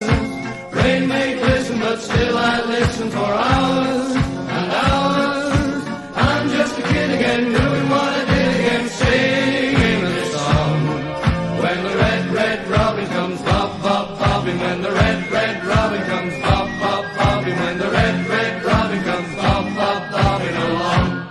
Rain may glisten, but still I listen for hours and hours. I'm just a kid again, doing what I did again, singing this song. When the red, red robin comes, bop, bop, bobbing. When the red, red robin comes, bop, bop, bobbing. When the red, red robin comes, bop, bop, bobbing along.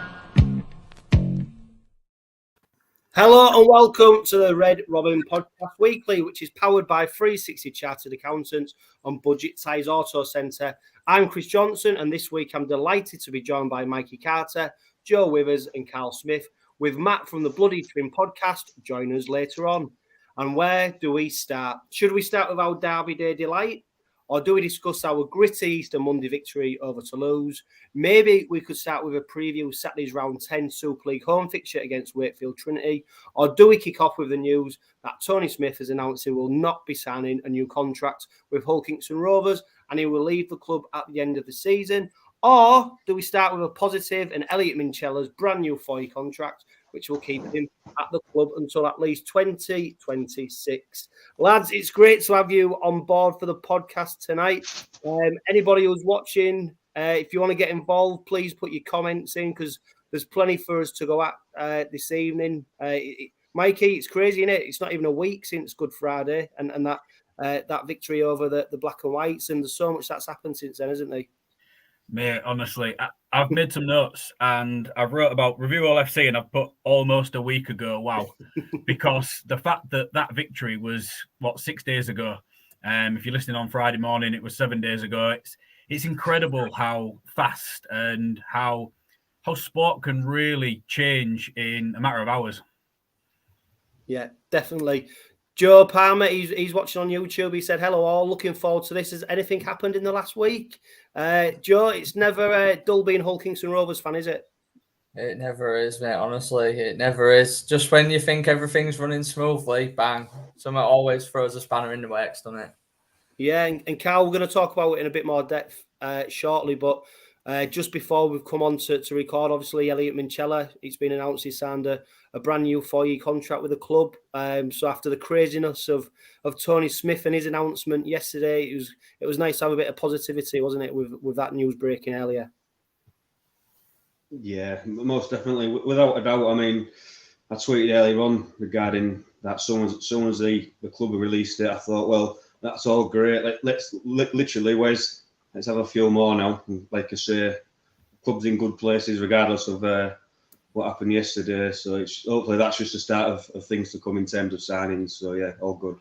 Hello and welcome to the Red Robin Podcast Weekly, which is powered by 360 Chartered Accountants on Budget Size Auto Centre. I'm Chris Johnson, and this week I'm delighted to be joined by 𝐂𝐜𝐿, Joe Withers and Karl Smith, with Matt from the Bloody Twin Podcast join us later on. And where do we start? Should we start with our Derby Day delight? Or do we discuss our gritty Easter Monday victory over Toulouse? Maybe we could start with a preview Saturday's round 10 Super League home fixture against Wakefield Trinity. Or do we kick off with the news that Tony Smith has announced he will not be signing a new contract with Hull Kingston Rovers and he will leave the club at the end of the season? Or do we start with a positive and Elliot Minchella's brand new 4-year contract, which will keep him at the club until at least 2026. Lads, it's great to have you on board for the podcast tonight. Anybody who's watching, if you want to get involved, please put your comments in because there's plenty for us to go at this evening. Mikey, it's crazy, isn't it? It's not even a week since Good Friday and that victory over the Black and Whites, and there's so much that's happened since then, isn't there? Mate, honestly, I've made some notes and I've wrote about Review All FC and I've put almost a week ago. Wow. Because the fact that victory was, 6 days ago. If you're listening on Friday morning, it was 7 days ago. It's incredible how fast and how sport can really change in a matter of hours. Yeah, definitely. Joe Palmer, he's watching on YouTube. He said, hello all, looking forward to this. Has anything happened in the last week? Joe, it's never dull being Hull Kingston Rovers fan, is it? It never is, mate. Honestly, it never is. Just when you think everything's running smoothly, bang. Something always throws a spanner in the works, doesn't it? Yeah, and Karl, we're going to talk about it in a bit more depth shortly, but just before we've come on to record, obviously, Elliot Minchella, it's been announced he signed a brand new 4-year contract with the club. So after the craziness of Tony Smith and his announcement yesterday, it was nice to have a bit of positivity, wasn't it, with that news breaking earlier? Yeah, most definitely. Without a doubt, I mean, I tweeted earlier on regarding that as soon as the club released it, I thought, well, that's all great. Let's have a few more now. And like I say, club's in good places regardless of what happened yesterday. So hopefully that's just the start of things to come in terms of signings. So yeah, all good.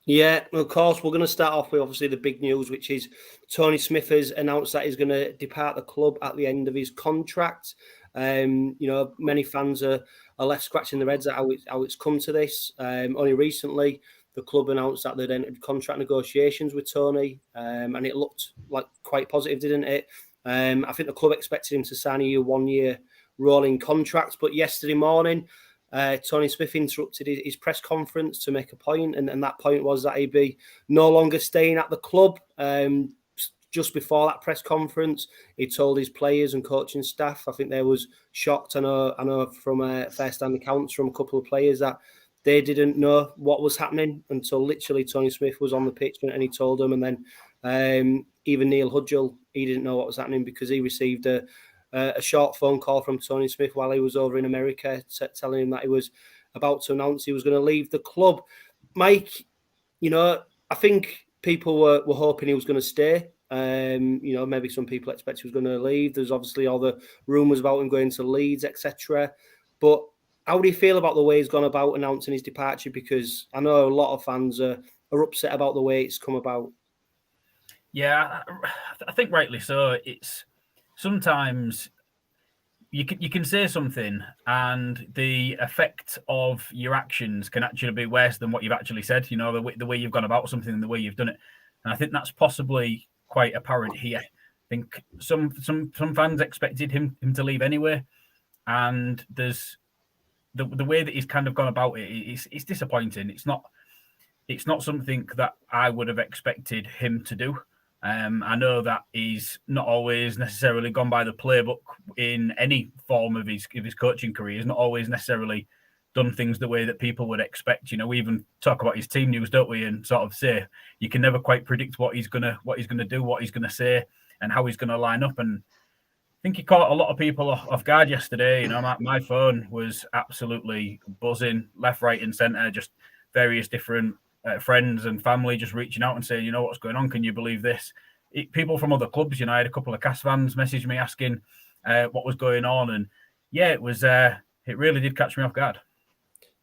Yeah, of course, we're going to start off with obviously the big news, which is Tony Smith has announced that he's going to depart the club at the end of his contract. Many fans are left scratching their heads at how it's come to this. Only recently, the club announced that they'd entered contract negotiations with Tony, and it looked like quite positive, didn't it? I think the club expected him to sign a 1-year rolling contract, but yesterday morning, Tony Smith interrupted his press conference to make a point, and that point was that he'd be no longer staying at the club. Just before that press conference, he told his players and coaching staff, I think they was shocked. I know from first-hand accounts from a couple of players that they didn't know what was happening until literally Tony Smith was on the pitch and he told them. And then even Neil Hudgell, he didn't know what was happening because he received a short phone call from Tony Smith while he was over in America telling him that he was about to announce he was going to leave the club. Mike, I think people were hoping he was going to stay. Maybe some people expect he was going to leave. There's obviously all the rumours about him going to Leeds, etc. But how do you feel about the way he's gone about announcing his departure? Because I know a lot of fans are upset about the way it's come about. Yeah, I think rightly so. It's sometimes you can say something and the effect of your actions can actually be worse than what you've actually said. The way you've gone about something and the way you've done it. And I think that's possibly quite apparent here. I think some fans expected him to leave anyway, and there's the way that he's kind of gone about it. It's disappointing. It's not something that I would have expected him to do. I know that he's not always necessarily gone by the playbook in any form of his coaching career. He's not always necessarily done things the way that people would expect. You know, we even talk about his team news, don't we? And sort of say you can never quite predict what he's gonna do, what he's gonna say, and how he's gonna line up. And I think he caught a lot of people off guard yesterday. You know, my phone was absolutely buzzing, left, right, and centre. Just various different friends and family just reaching out and saying, you know, what's going on? Can you believe this? People from other clubs, you know, I had a couple of Cas fans message me asking what was going on, and yeah, it was. It really did catch me off guard.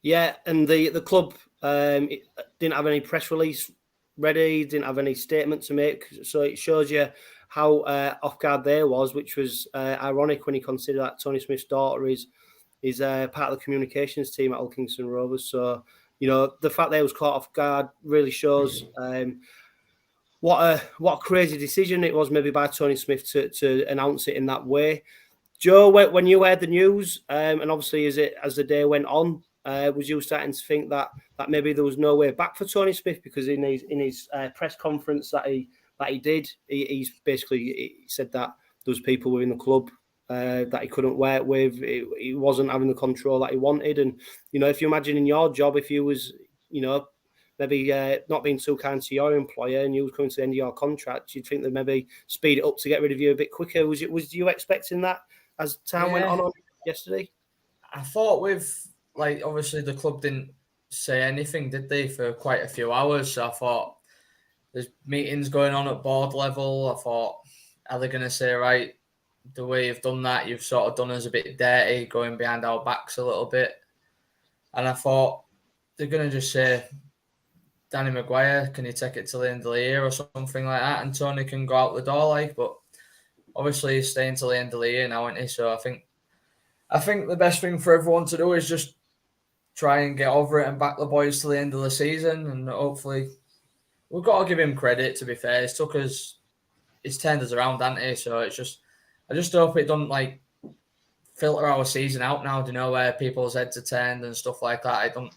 Yeah, and the club didn't have any press release ready, didn't have any statement to make, so it shows you how off guard they was, which was ironic when you consider that Tony Smith's daughter is part of the communications team at Hull Kingston Rovers. So, you know, the fact they was caught off guard really shows what a crazy decision it was maybe by Tony Smith to announce it in that way. Joe, when you heard the news, and obviously as the day went on, was you starting to think that maybe there was no way back for Tony Smith? Because in his press conference that he did, he basically said that there was people within the club that he couldn't work with. He wasn't having the control that he wanted. And, you know, if you imagine in your job, if you was, you know, maybe not being too kind to your employer and you was coming to the end of your contract, you'd think they'd maybe speed it up to get rid of you a bit quicker. Was you expecting that as time went on yesterday? I thought like, obviously the club didn't say anything, did they, for quite a few hours? So I thought there's meetings going on at board level. I thought, are they going to say, right, the way you've done that, you've sort of done us a bit dirty, going behind our backs a little bit. And I thought they're going to just say, Danny Maguire, can you take it till the end of the year or something like that? And Tony can go out the door, like, but obviously he's staying till the end of the year now, isn't he? So I think the best thing for everyone to do is just try and get over it and back the boys till the end of the season. And hopefully, we've got to give him credit, to be fair. It's turned us around, hasn't he? So I just hope it doesn't, like, filter our season out now, do you know, where people's heads are turned and stuff like that. It don't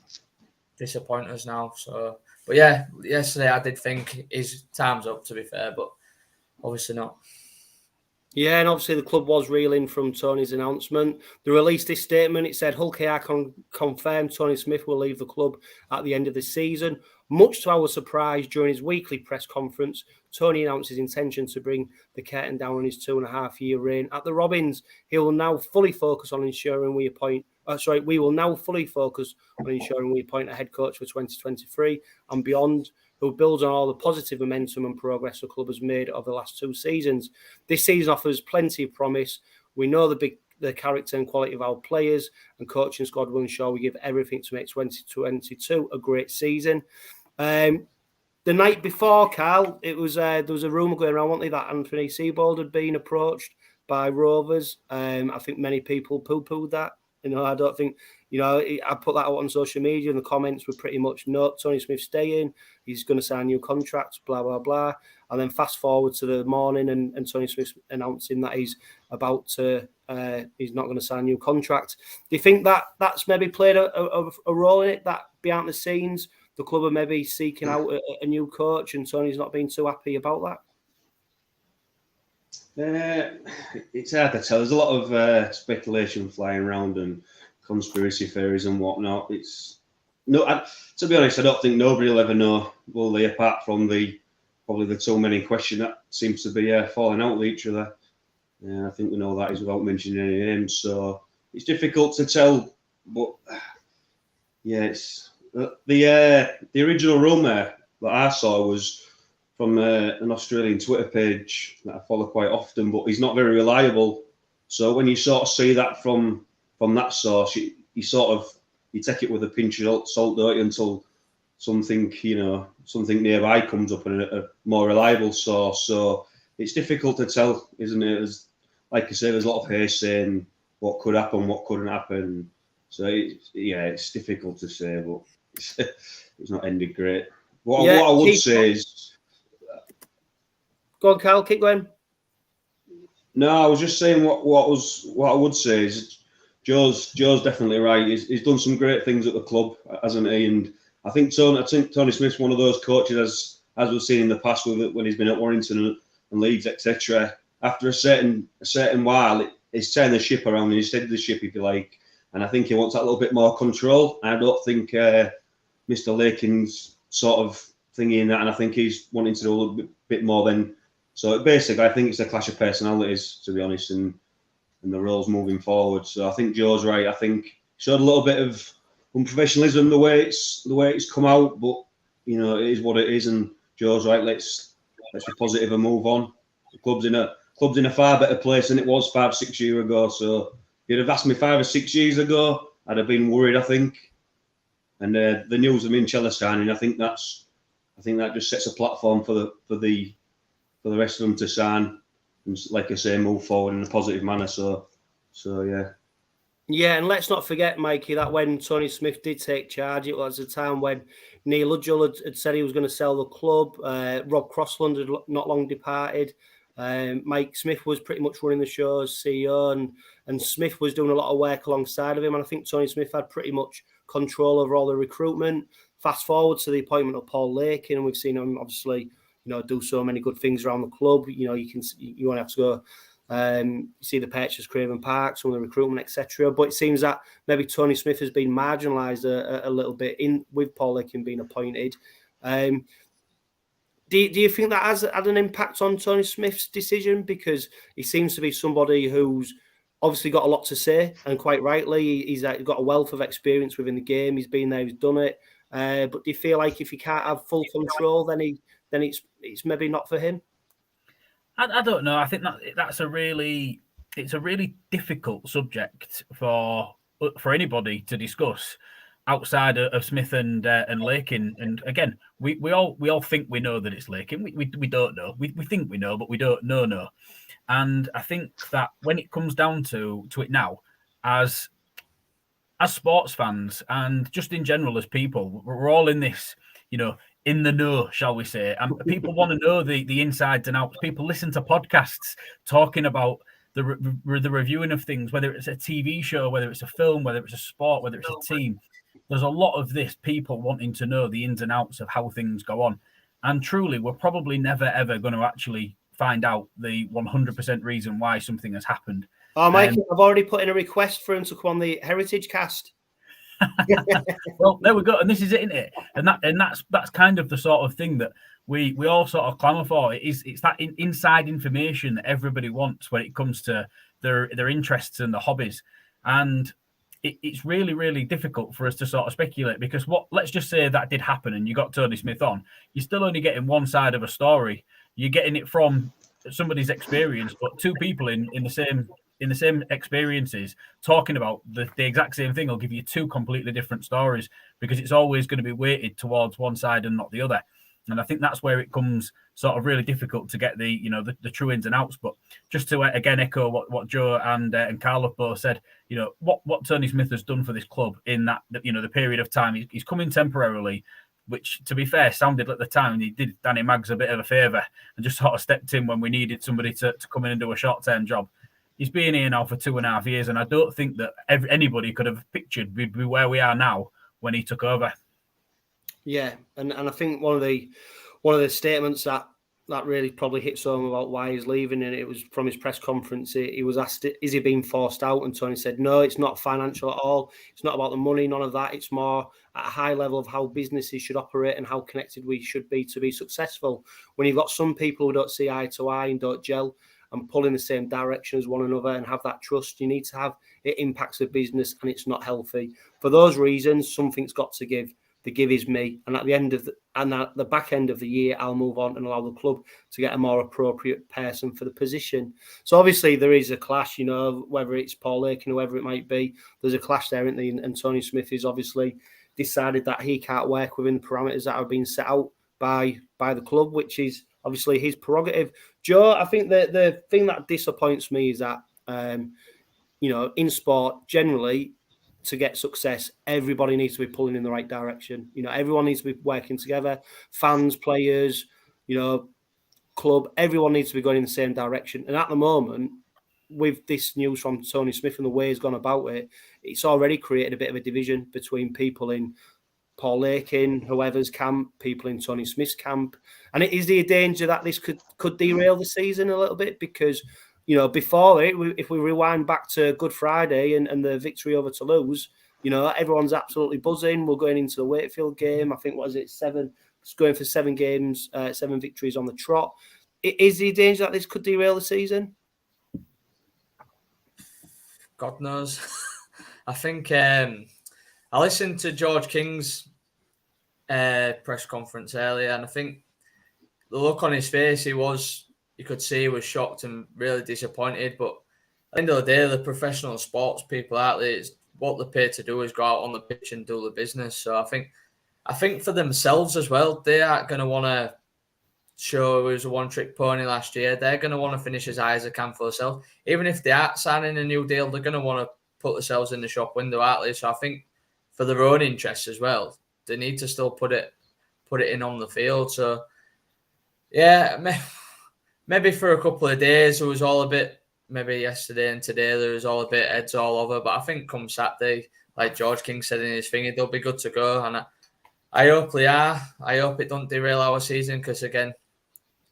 disappoint us now. So, but yeah, yesterday I did think his time's up, to be fair, but obviously not. Yeah, and obviously the club was reeling from Tony's announcement. They released this statement. It said, Hull KR confirmed Tony Smith will leave the club at the end of the season. Much to our surprise, during his weekly press conference, Tony announced his intention to bring the curtain down on his 2.5-year reign at the Robins. He will now fully focus on ensuring we appoint we will now fully focus on ensuring we appoint a head coach for 2023 and beyond, who builds on all the positive momentum and progress the club has made over the last 2 seasons. This season offers plenty of promise. We know the character and quality of our players, and coaching squad will ensure we give everything to make 2022 a great season. The night before, Carl, it was there was a rumour going around, wasn't there, that Anthony Seibold had been approached by Rovers. I think many people poo-pooed that. You know, I don't think, you know, I put that out on social media and the comments were pretty much, no, Tony Smith's staying, he's going to sign a new contract, blah, blah, blah. And then fast forward to the morning and Tony Smith's announcing that he's about to, he's not going to sign a new contract. Do you think that that's maybe played a role in it, that behind the scenes, the club are maybe seeking out a new coach and Tony's not being too happy about that? It's hard to tell. There's a lot of speculation flying around and conspiracy theories and whatnot. To be honest, I don't think nobody will ever know, will they, apart from probably the 2 men in question that seems to be falling out with each other. I think we know that is without mentioning any names. So it's difficult to tell. But yeah, it's the original rumour that I saw was from an Australian Twitter page that I follow quite often, but he's not very reliable. So when you sort of see that from that source, you take it with a pinch of salt, don't you, until something nearby comes up and a more reliable source. So it's difficult to tell, isn't it? Like I say, there's a lot of hearsay saying what could happen, what couldn't happen. So it's difficult to say, but it's not ended great. What I would say is, go on, Carl, keep going. No, I was just saying what I would say is Joe's definitely right. He's done some great things at the club, hasn't he? And I think Tony Smith's one of those coaches, as we've seen in the past when he's been at Warrington and Leeds, etc. After a certain while, he's turned the ship around and he's steadied the ship, if you like. and I think he wants that little bit more control. I don't think Mr. Lakin's sort of thingy in that, and I think he's wanting to do a little bit more than. So basically, I think it's a clash of personalities, to be honest, and the roles moving forward. So I think Joe's right. I think showed a little bit of unprofessionalism the way it's come out, but you know, it is what it is, and Joe's right. Let's be positive and move on. The club's in a far better place than it was 5-6 years ago. So if you'd have asked me 5 or 6 years ago, I'd have been worried, I think. And the news of Minchella signing, I think that just sets a platform for the rest of them to sign and, like I say, move forward in a positive manner. So yeah. Yeah, and let's not forget, Mikey, that when Tony Smith did take charge, it was a time when Neil Udgell had said he was going to sell the club. Rob Crossland had not long departed. Mike Smith was pretty much running the show as CEO, and Smith was doing a lot of work alongside of him. And I think Tony Smith had pretty much control over all the recruitment. Fast forward to the appointment of Paul Lakin, and we've seen him obviously, do so many good things around the club. You won't have to go. You see the purchase Craven Park, some of the recruitment, etc. But it seems that maybe Tony Smith has been marginalised a little bit with Paul Lakin being appointed. Do you think that has had an impact on Tony Smith's decision? Because he seems to be somebody who's obviously got a lot to say, and quite rightly, he's got a wealth of experience within the game. He's been there, he's done it. But do you feel like if he can't have full control, then it's maybe not for him? I don't know. I think it's a really difficult subject for anybody to discuss outside of Smith and Lakin. And again, we all think we know that it's Lakin. We don't know. We think we know, but we don't know. And I think that when it comes down to it now, as sports fans and just in general as people, we're all in this, in the know, shall we say. And people want to know the insides and outs. People listen to podcasts talking about the reviewing of things, whether it's a TV show, whether it's a film, whether it's a sport, whether it's a team. There's a lot of this, people wanting to know the ins and outs of how things go on. And truly, we're probably never, ever going to actually find out the 100% reason why something has happened. Oh, Mike, I've already put in a request for him to come on the Heritage Cast. Well, there we go, and this is it, isn't it? And that's kind of the sort of thing that we all sort of clamour for. It's that inside information that everybody wants when it comes to their interests and the hobbies, and it's really, really difficult for us to sort of speculate, because let's just say that did happen and you got Tony Smith on, you're still only getting one side of a story. You're getting it from somebody's experience, but two people in the same experiences talking about the exact same thing will give you two completely different stories, because it's always going to be weighted towards one side and not the other. And I think that's where it comes sort of really difficult to get the true ins and outs. But just to again echo what Joe and Karl have both said, what Tony Smith has done for this club in that the period of time, he's come in temporarily, which, to be fair, sounded at the time he did Danny Maggs a bit of a favour and just sort of stepped in when we needed somebody to come in and do a short-term job. He's been here now for 2.5 years, and I don't think that anybody could have pictured we'd be where we are now when he took over. Yeah, and I think one of the statements that really probably hits home about why he's leaving, and it was from his press conference. He was asked, "Is he being forced out?" And Tony said, "No, it's not financial at all. It's not about the money, none of that. It's more at a high level of how businesses should operate and how connected we should be to be successful. When you've got some people who don't see eye to eye and don't gel and pull in the same direction as one another and have that trust, you need to have it impacts the business, and it's not healthy. For those reasons, something's got to give. The give is me, and at the back end of the year, I'll move on and allow the club to get a more appropriate person for the position." So obviously there is a clash, whether it's Paul Lakin, whoever it might be, there's a clash there, isn't there? And Tony Smith has obviously decided that he can't work within the parameters that have been set out by the club, which is obviously his prerogative. Joe, I think the thing that disappoints me is that, in sport generally, to get success, everybody needs to be pulling in the right direction. Everyone needs to be working together. Fans, players, club, everyone needs to be going in the same direction. And at the moment, with this news from Tony Smith and the way he's gone about it, it's already created a bit of a division between people in Paul Lakin, whoever's camp, people in Tony Smith's camp. And it is the danger that this could derail the season a little bit, because before it, if we rewind back to Good Friday and the victory over Toulouse, everyone's absolutely buzzing. We're going into the Wakefield game. I think, what is it, 7? It's going for 7 games, 7 victories on the trot. Is there a danger that this could derail the season? God knows. I think I listened to George King's press conference earlier, and I think the look on his face, you could see he was shocked and really disappointed. But at the end of the day, the professional sports people out there, it's what they're paid to do is go out on the pitch and do the business. So I think for themselves as well, they aren't going to want to show who was a one-trick pony last year. They're going to want to finish as high as they can for themselves. Even if they aren't signing a new deal, they're going to want to put themselves in the shop window, aren't they? So I think for their own interests as well, they need to still put it in on the field. So yeah, maybe for a couple of days it was all a bit. Maybe yesterday and today there was all a bit heads all over. But I think come Saturday, like George King said in his thing, they'll be good to go. And I hope they are. I hope it don't derail our season, because again,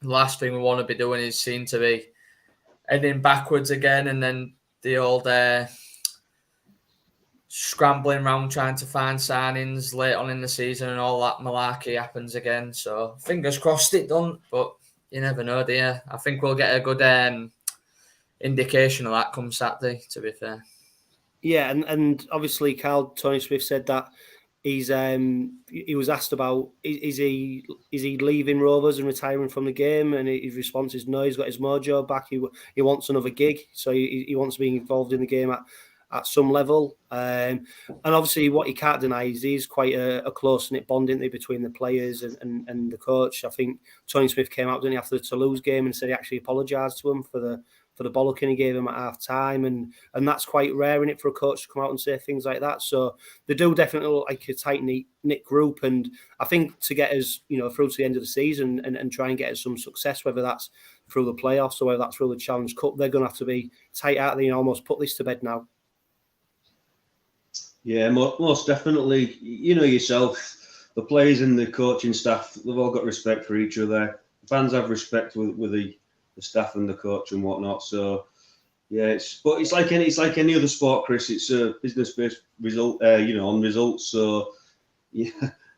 the last thing we want to be doing is seen to be heading backwards again, and then the old scrambling around trying to find signings late on in the season and all that malarkey happens again. So fingers crossed it don't, but you never know, do you? I think we'll get a good indication of that come Saturday, to be fair. Yeah, and obviously Tony Smith said that he was asked about is he leaving Rovers and retiring from the game, and his response is no. He's got his mojo back. He wants another gig, so he wants to be involved in the game at some level. And obviously, what he can't deny is he's quite a close-knit bond, isn't he, between the players and the coach. I think Tony Smith came out, didn't he, after the Toulouse game and said he actually apologised to him for the bollocking he gave him at half time, and that's quite rare in it for a coach to come out and say things like that. So they do definitely look like a tight knit group, and I think to get us through to the end of the season and try and get us some success, whether that's through the playoffs or whether that's through the Challenge Cup, they're going to have to be tight out there and almost put this to bed now. Yeah, most definitely. Yourself, the players and the coaching staff, they've all got respect for each other. Fans have respect with the staff and the coach and whatnot. So yeah, it's like any other sport, Chris. It's a business-based result, on results. So yeah,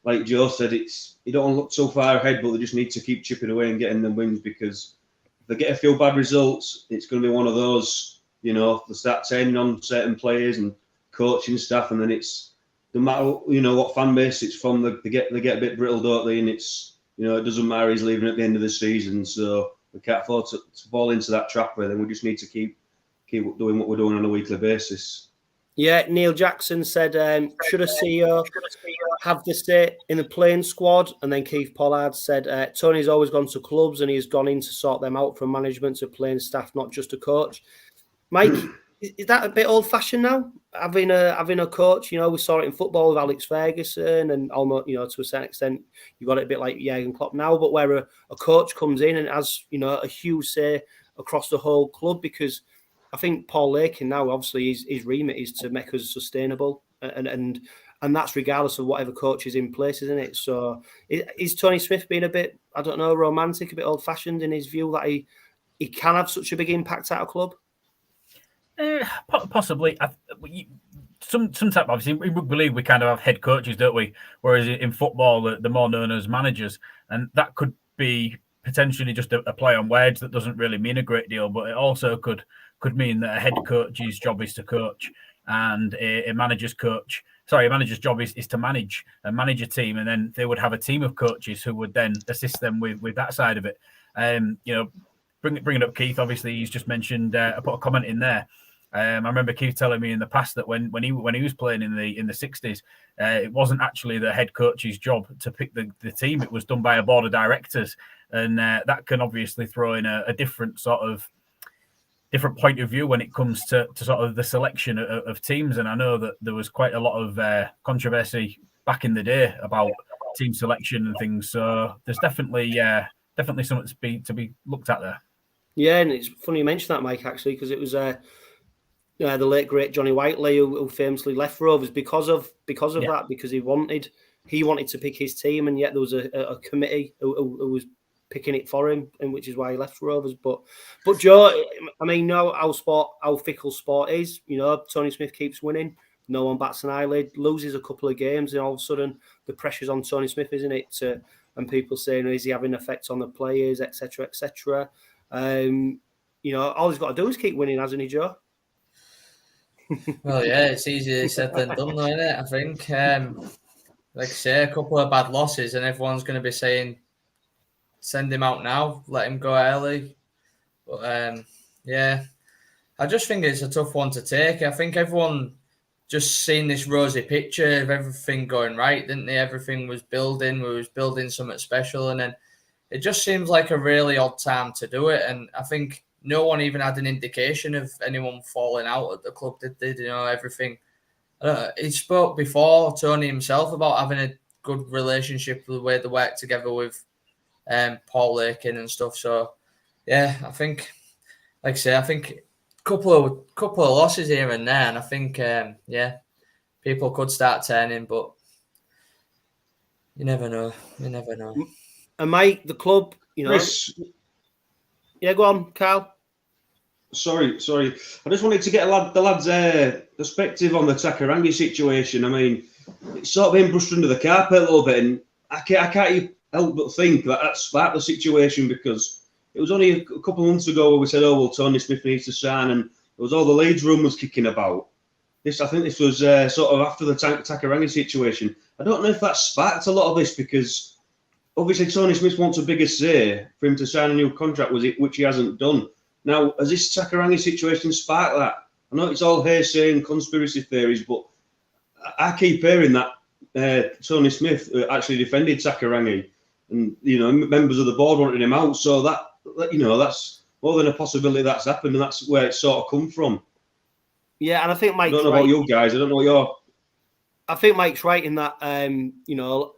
like Joe said, you don't look so far ahead, but they just need to keep chipping away and getting them wins, because if they get a few bad results, it's going to be one of those. They start turning on certain players and coaching staff, and then it's no matter what fan base it's from, they get a bit brittle, don't they? And it's it doesn't matter he's leaving at the end of the season, so we can't afford to fall into that trap. Then we just need to keep doing what we're doing on a weekly basis. Yeah, Neil Jackson said, should a CEO have the say in the playing squad? And then Keith Pollard said, Tony's always gone to clubs and he's gone in to sort them out, from management to playing staff, not just a coach. Mike, is that a bit old-fashioned now? Having a coach, we saw it in football with Alex Ferguson, and almost, to a certain extent, you got it a bit like Jurgen Klopp now, but where a coach comes in and has, a huge say across the whole club, because I think Paul Lakin now, obviously, his remit is to make us sustainable, and that's regardless of whatever coach is in place, isn't it? So is Tony Smith being a bit, I don't know, romantic, a bit old-fashioned in his view that he can have such a big impact at a club? Possibly. Sometimes, obviously, we believe we kind of have head coaches, don't we? Whereas in football, they're more known as managers, and that could be potentially just a play on words that doesn't really mean a great deal. But it also could mean that a head coach's job is to coach, and a manager's job is to manage a team, and then they would have a team of coaches who would then assist them with that side of it. Bringing up Keith, obviously, he's just mentioned. I put a comment in there. I remember Keith telling me in the past that when he was playing in the 60s, it wasn't actually the head coach's job to pick the team. It was done by a board of directors, and that can obviously throw in a different point of view when it comes to sort of the selection of teams. And I know that there was quite a lot of controversy back in the day about team selection and things. So there's definitely something to be looked at there. Yeah, and it's funny you mentioned that, Mike, actually, because it was the late great Johnny Whiteley who famously left Rovers because of that, because he wanted to pick his team, and yet there was a committee who was picking it for him, and which is why he left Rovers. But Joe, I mean, know how fickle sport is. You know, Tony Smith keeps winning. No one bats an eyelid. Loses a couple of games, and all of a sudden the pressure's on Tony Smith, isn't it? And people saying, is he having effects on the players, etc., etc. You know, all he's got to do is keep winning, hasn't he, Joe? Well, yeah, it's easier said than done, though, isn't it? I think, like I say, a couple of bad losses, and everyone's going to be saying, send him out now, let him go early. But yeah, I just think it's a tough one to take. I think everyone just seen this rosy picture of everything going right, didn't they? Everything was building, we was building something special, and then it just seems like a really odd time to do it. And I think no one even had an indication of anyone falling out at the club, did they? You know, everything. He spoke before, Tony himself, about having a good relationship with the way they work together with Paul Lakin and stuff. So, yeah, I think, like I say, I think couple of losses here and there, and I think yeah, people could start turning, but you never know. You never know. And Mike, the club, you know. Chris, yeah, go on, Karl. Sorry. I just wanted to get the lad's perspective on the 𝐂𝐜𝐜𝐿 situation. I mean, it's sort of been brushed under the carpet a little bit, and I can't help but think that that's sparked the situation, because it was only a couple of months ago where we said, oh, well, Tony Smith needs to sign, and there was all the Leeds rumours kicking about. I think this was sort of after the 𝐂𝐜𝐜𝐿 situation. I don't know if that sparked a lot of this, because obviously Tony Smith wants a bigger say for him to sign a new contract, which he hasn't done. Now, has this 𝐂𝐜𝐜𝐿 situation sparked that? I know it's all hearsay and conspiracy theories, but I keep hearing that Tony Smith actually defended 𝐂𝐜𝐜𝐿, and you know, members of the board wanted him out. So that, you know, that's more than a possibility that's happened, and that's where it sort of come from. Yeah, and I think Mike's I don't know about you guys. I don't know what you're. I think Mike's right in that. You know,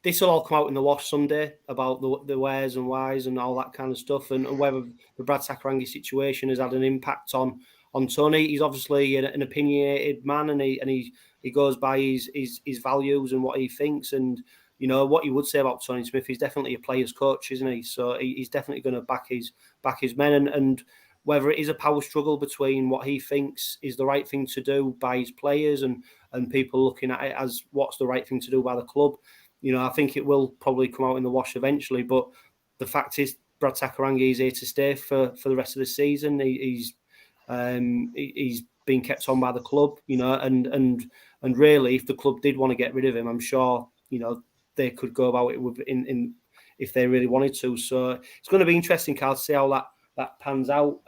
this will all come out in the wash someday about the wheres and whys and all that kind of stuff, and whether the Brad 𝐂𝐜𝐿 situation has had an impact on Tony. He's obviously an opinionated man, and he goes by his values and what he thinks. And you know what you would say about Tony Smith, he's definitely a player's coach, isn't he? So he's definitely going to back his men, and whether it is a power struggle between what he thinks is the right thing to do by his players and people looking at it as what's the right thing to do by the club. You know, I think it will probably come out in the wash eventually. But the fact is, Brad 𝐂𝐜𝐿 is here to stay for the rest of the season. He's being kept on by the club, you know, and really, if the club did want to get rid of him, I'm sure, you know, they could go about it in if they really wanted to. So it's going to be interesting, Karl, to see how that pans out.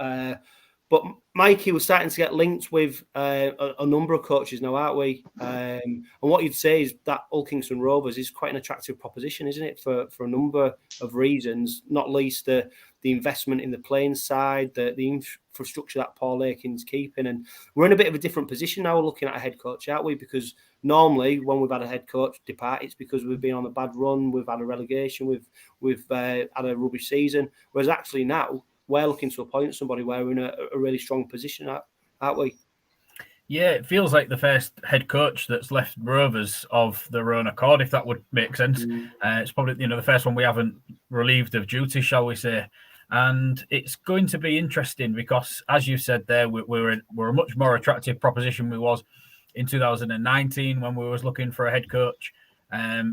But Mikey, we're starting to get linked with a number of coaches now, aren't we? And what you'd say is that Hull Kingston Rovers is quite an attractive proposition, isn't it? For a number of reasons, not least the investment in the playing side, the infrastructure that Paul Lakin's keeping. And we're in a bit of a different position now looking at a head coach, aren't we? Because normally when we've had a head coach depart, it's because we've been on a bad run, we've had a relegation, we've had a rubbish season. Whereas actually now, we're looking to appoint somebody where we're in a really strong position, aren't we? Yeah, it feels like the first head coach that's left Rovers of their own accord, if that would make sense. It's probably, you know, the first one we haven't relieved of duty, shall we say. And it's going to be interesting because, as you said there, we're a much more attractive proposition we was in 2019 when we was looking for a head coach.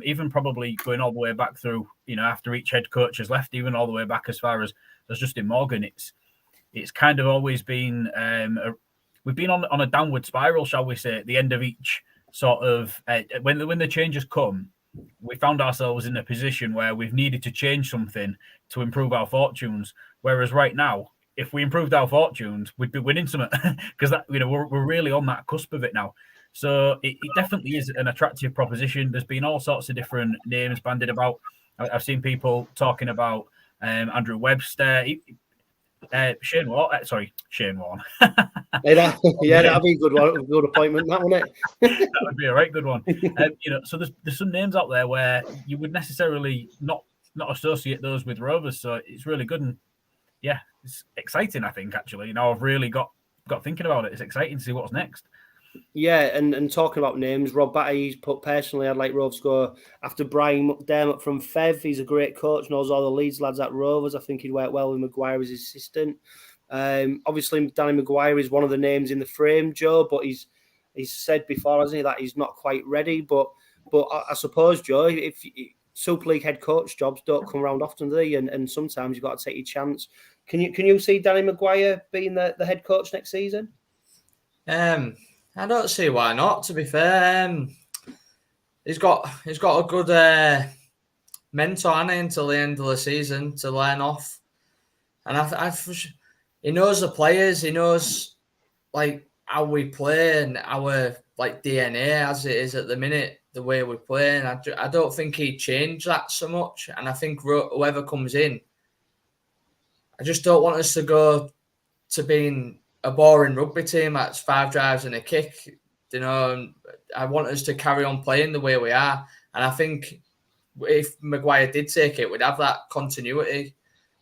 Even probably going all the way back through, you know, after each head coach has left, even all the way back as far as Justin Morgan. It's kind of always been we've been on a downward spiral, shall we say, at the end of each sort of when the changes come, we found ourselves in a position where we've needed to change something to improve our fortunes. Whereas right now, if we improved our fortunes, we'd be winning something because that, you know, we're really on that cusp of it now. So it definitely is an attractive proposition. There's been all sorts of different names bandied about. I've seen people talking about Andrew Webster, Shane Warne. Yeah, that'd be a good one. A good appointment, that, wouldn't it? That would be a right good one. You know, so there's some names out there where you would necessarily not associate those with Rovers. So it's really good, and it's exciting. I think actually, you know, I've really got thinking about it. It's exciting to see what's next. Yeah, and talking about names, Rob Batty's put personally, I'd like Rovers to go after Brian McDermott from Fev. He's a great coach, knows all the Leeds lads at Rovers. I think he'd work well with Maguire as his assistant. Obviously, Danny Maguire is one of the names in the frame, Joe, but he's said before, hasn't he, that he's not quite ready. But I suppose, Joe, if Super League head coach jobs don't come around often, do they? And sometimes you've got to take your chance. Can you see Danny Maguire being the head coach next season? I don't see why not. To be fair, he's got a good mentor until the end of the season to learn off, and he knows the players. He knows like how we play and our like DNA as it is at the minute, the way we play. And I don't think he'd change that so much. And I think whoever comes in, I just don't want us to go to being a boring rugby team that's 5 drives and a kick, you know. I want us to carry on playing the way we are, and I think if Maguire did take it, we'd have that continuity.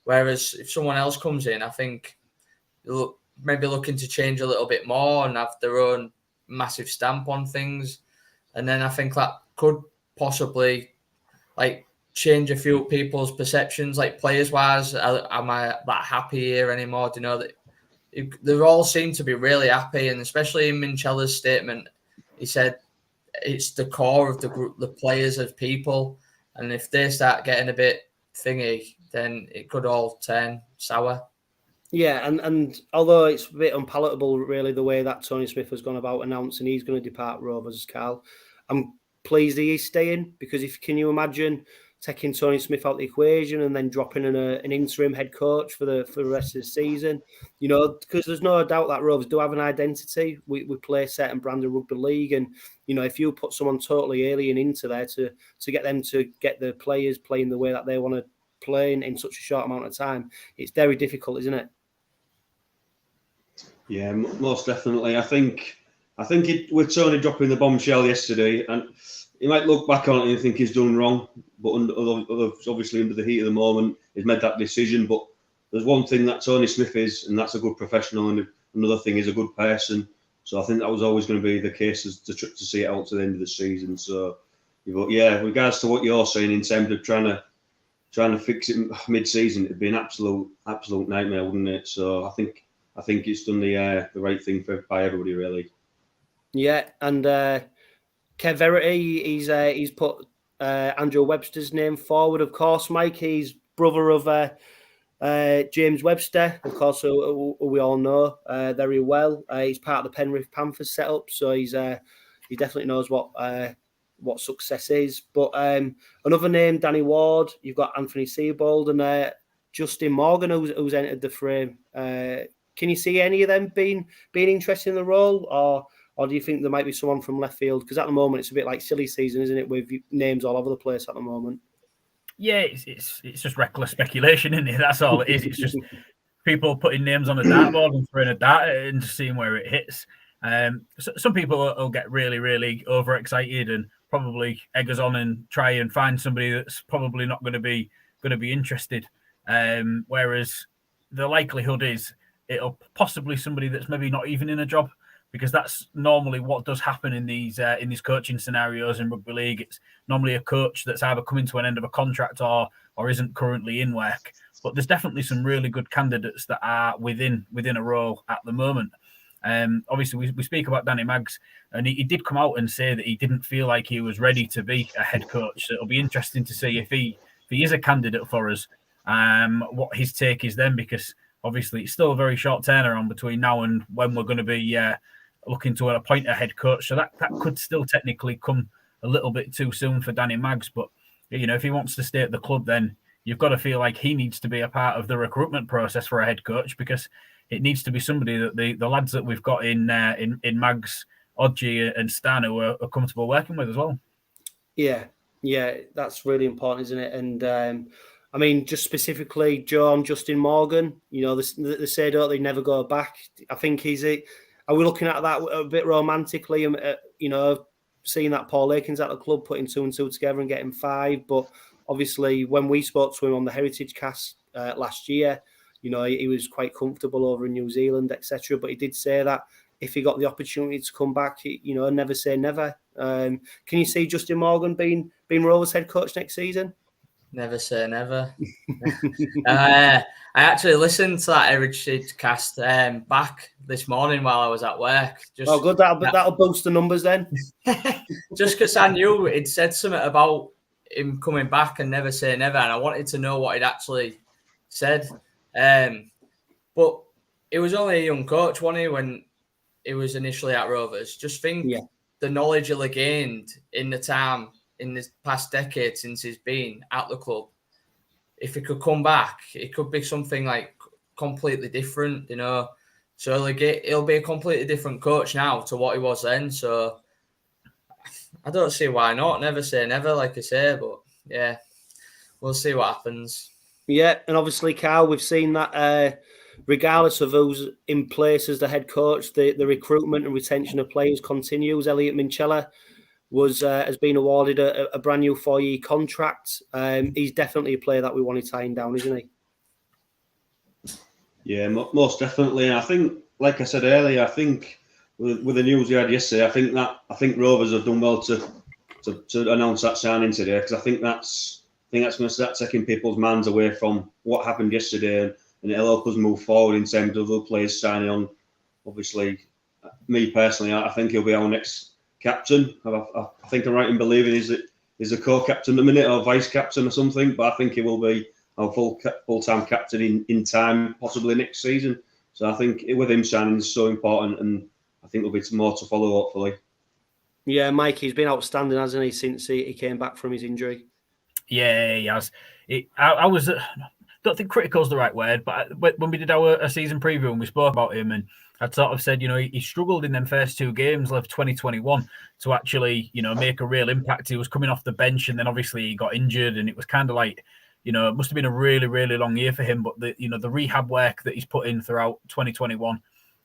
Whereas if someone else comes in, I think maybe looking to change a little bit more and have their own massive stamp on things, and then I think that could possibly like change a few people's perceptions, like players wise. Am I that happy here anymore? Do you know that? They all seem to be really happy, and especially in Minchella's statement, he said it's the core of the group, the players as people, and if they start getting a bit thingy, then it could all turn sour. Yeah, and although it's a bit unpalatable, really, the way that Tony Smith has gone about announcing he's going to depart Rovers, Karl, I'm pleased he is staying, because can you imagine taking Tony Smith out the equation and then dropping in an interim head coach for the rest of the season? You know, because there's no doubt that Rovers do have an identity. We play a certain brand of rugby league, and you know, if you put someone totally alien into there to get them to get the players playing the way that they want to play in such a short amount of time, it's very difficult, isn't it? Yeah, most definitely. I think with Tony dropping the bombshell yesterday, and he might look back on it and think he's done wrong, but obviously under the heat of the moment, he's made that decision. But there's one thing that Tony Smith is, and that's a good professional, and another thing is a good person. So I think that was always going to be the case to see it out to the end of the season. So, but yeah, regards to what you're saying in terms of trying to fix it mid-season, it'd be an absolute nightmare, wouldn't it? So I think it's done the right thing by everybody, really. Yeah, and Kev Verity, he's put Andrew Webster's name forward. Of course, Mike, he's brother of James Webster, of course, who we all know very well. He's part of the Penrith Panthers setup, so he definitely knows what success is. But another name, Danny Ward. You've got Anthony Seibold and Justin Morgan, who's entered the frame. Can you see any of them being interested in the role, or do you think there might be someone from left field? Because at the moment it's a bit like silly season, isn't it, with names all over the place at the moment? Yeah, it's just reckless speculation, isn't it? That's all it is. It's just people putting names on a dartboard and throwing a dart at it and just seeing where it hits. So some people will get really, really overexcited and probably eggers on and try and find somebody that's probably not going to be interested. Whereas the likelihood is it'll possibly somebody that's maybe not even in a job, because that's normally what does happen in these coaching scenarios in rugby league. It's normally a coach that's either coming to an end of a contract or isn't currently in work. But there's definitely some really good candidates that are within a role at the moment. Obviously, we speak about Danny Maggs, and he did come out and say that he didn't feel like he was ready to be a head coach. So it'll be interesting to see if he is a candidate for us, what his take is then, because obviously it's still a very short turnaround between now and when we're going to be looking to appoint a head coach. So that could still technically come a little bit too soon for Danny Maggs. But, you know, if he wants to stay at the club, then you've got to feel like he needs to be a part of the recruitment process for a head coach, because it needs to be somebody that the lads that we've got in Maggs, Odgie and Stan who are comfortable working with as well. Yeah, that's really important, isn't it? And I mean, just specifically, Joe, on Justin Morgan, you know, they say, don't they, never go back. I think are we looking at that a bit romantically? You know, seeing that Paul Aiken's at the club, putting 2 and 2 together and getting 5. But obviously, when we spoke to him on the Heritage Cast last year, you know, he was quite comfortable over in New Zealand, etc. But he did say that if he got the opportunity to come back, you know, never say never. Can you see Justin Morgan being Rovers head coach next season? Never say never. I actually listened to that Heritage cast back this morning while I was at work. Oh, good. That'll boost the numbers then. Just because I knew it said something about him coming back and never say never, and I wanted to know what he'd actually said. But he was only a young coach, wasn't he, when he was initially at Rovers? Just think the knowledge he'll have gained in the time in this past decade since he's been at the club. If he could come back, it could be something like completely different, you know. So he'll be a completely different coach now to what he was then. So I don't see why not. Never say never, like I say, but yeah, we'll see what happens. Yeah, and obviously, Carl, we've seen that regardless of who's in place as the head coach, the recruitment and retention of players continues. Elliot Minchella has been awarded a brand new 4-year contract. He's definitely a player that we want to tie him down, isn't he? Yeah, most definitely. And I think, like I said earlier, I think with the news we had yesterday, I think Rovers have done well to announce that signing today, because I think that's going to start taking people's minds away from what happened yesterday, and it'll help us move forward in terms of the players signing on. Obviously, me personally, I think he'll be our next captain. I think I'm right in believing he's a co-captain at the minute, or vice captain or something, but I think he will be our full-time captain in time, possibly next season. So I think with him signing is so important, and I think there'll be more to follow, hopefully. Yeah, Mike, he's been outstanding, hasn't he, since he came back from his injury? Yeah, he has. I was, don't think critical is the right word, but when we did our season preview and we spoke about him, and I'd sort of said, you know, he struggled in them first 2 games left 2021 to actually, you know, make a real impact. He was coming off the bench, and then obviously he got injured, and it was kind of like, you know, it must have been a really, really long year for him. But the rehab work that he's put in throughout 2021,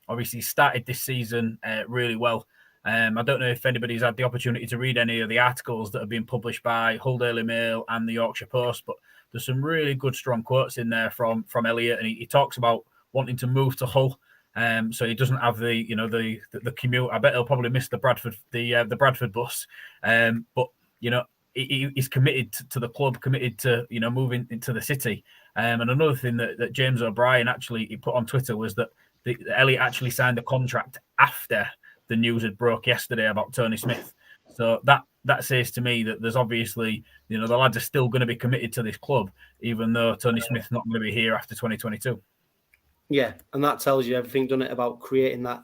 obviously started this season really well. I don't know if anybody's had the opportunity to read any of the articles that have been published by Hull Daily Mail and the Yorkshire Post, but there's some really good, strong quotes in there from Elliot, and he talks about wanting to move to Hull. So he doesn't have the commute. I bet he'll probably miss the Bradford bus. But you know, he's committed to the club, committed to, you know, moving into the city. And another thing that James O'Brien he put on Twitter was that Elliot actually signed a contract after the news had broke yesterday about Tony Smith. So that says to me that there's obviously, you know, the lads are still going to be committed to this club, even though Tony Smith's not going to be here after 2022. Yeah, and that tells you everything, doesn't it, about creating that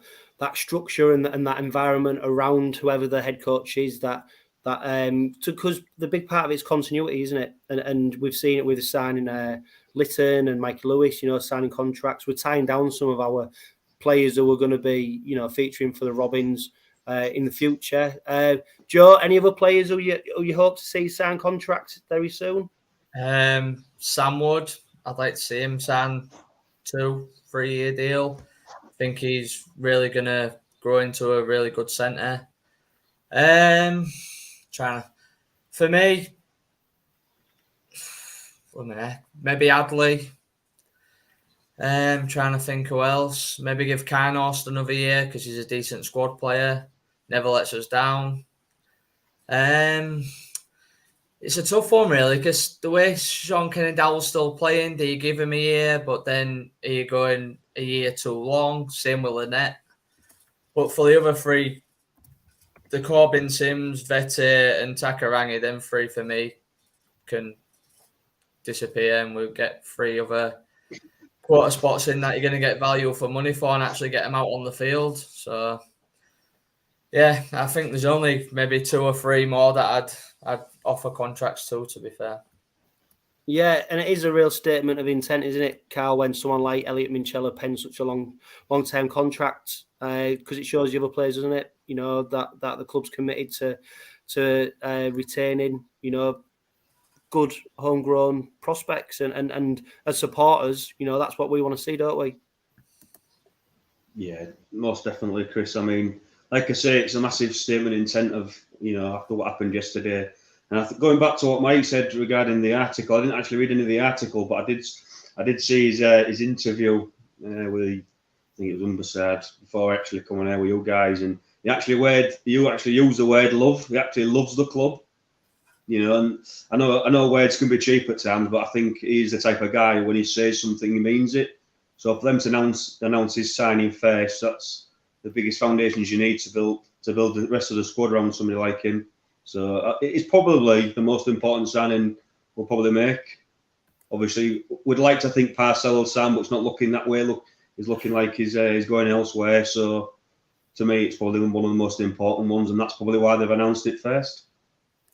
structure and that environment around whoever the head coach is. Because the big part of it's continuity, isn't it? And we've seen it with the signing Lytton and Mike Lewis, you know, signing contracts. We're tying down some of our players who are going to be, you know, featuring for the Robins in the future. Joe, any other players who you hope to see sign contracts very soon? Sam Wood, I'd like to see him sign 2-3-year deal. I think he's really going to grow into a really good centre. For me, maybe Adley. Trying to think who else. Maybe give 𝐂𝐜𝐿 another year because he's a decent squad player. Never lets us down. It's a tough one, really, because the way Sean Kennedy-Dowell's still playing, do you give him a year, but then are you going a year too long? Same with Lynette. But for the other 3, the Corbin, Sims, Vete, and Takarangi, them 3 for me can disappear, and we'll get 3 other quarter spots in that you're going to get value for money for and actually get them out on the field. So, yeah, I think there's only maybe 2 or 3 more that I'd offer contracts to be fair. Yeah, and it is a real statement of intent, isn't it, Carl, when someone like Elliot Minchella pens such a long-term contract, because it shows the other players, doesn't it? You know, that the club's committed to retaining, you know, good homegrown prospects, and as supporters, you know, that's what we want to see, don't we? Yeah, most definitely, Chris. I mean, like I say, it's a massive statement of intent of, you know, after what happened yesterday. And going back to what Mike said regarding the article, I didn't actually read any of the article, but I did see his interview with think it was Humberside before actually coming here with you guys, and you actually use the word love. He actually loves the club, you know. And I know words can be cheap at times, but I think he's the type of guy when he says something, he means it. So for them to announce his signing first, that's the biggest foundations you need to build the rest of the squad around somebody like him. So it's probably the most important signing we'll probably make. Obviously, we'd like to think Parcell will sign, but it's not looking that way. He's looking like he's going elsewhere. So to me, it's probably one of the most important ones, and that's probably why they've announced it first.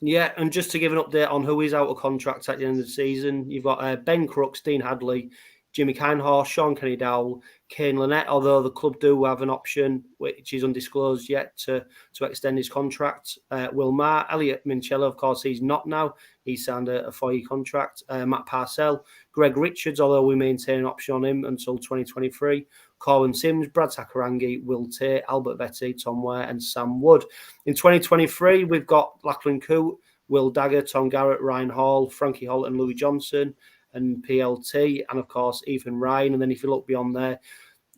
Yeah, and just to give an update on who is out of contract at the end of the season, you've got Ben Crooks, Dean Hadley, Jimmy Kinehorse, Sean Kenny-Dowell, Kane Lynette, although the club do have an option, which is undisclosed yet, to extend his contract. Will Maher, Elliot Minchella, of course, he's not now. He signed a 4-year contract. Matt Parcell, Greg Richards, although we maintain an option on him until 2023. Corwin Sims, Brad Sakarangi, Will Tate, Albert Vetty, Tom Ware and Sam Wood. In 2023, we've got Lachlan Coote, Will Dagger, Tom Garrett, Ryan Hall, Frankie Holt and Louis Johnson, and PLT, and of course Ethan Ryan. And then if you look beyond there,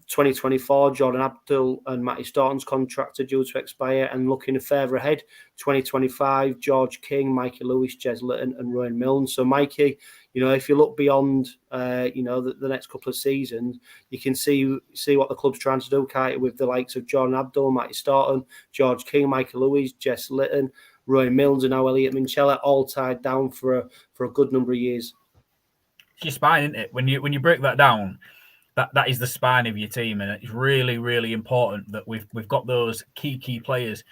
2024, Jordan Abdul and Matty Staunton's contracts are due to expire, and looking further ahead, 2025, George King, Mikey Lewis, Jez Litton and Rowan Milne. So Mikey, you know, if you look beyond the next couple of seasons, you can see what the club's trying to do, can't you, with the likes of Jordan Abdul, Matty Staunton, George King, Mikey Lewis, Jez Litton, Rowan Milne and now Elliot Minchella, all tied down for a good number of years. It's your spine, isn't it? When you break that down, that is the spine of your team, and it's really, really important that we've got those key players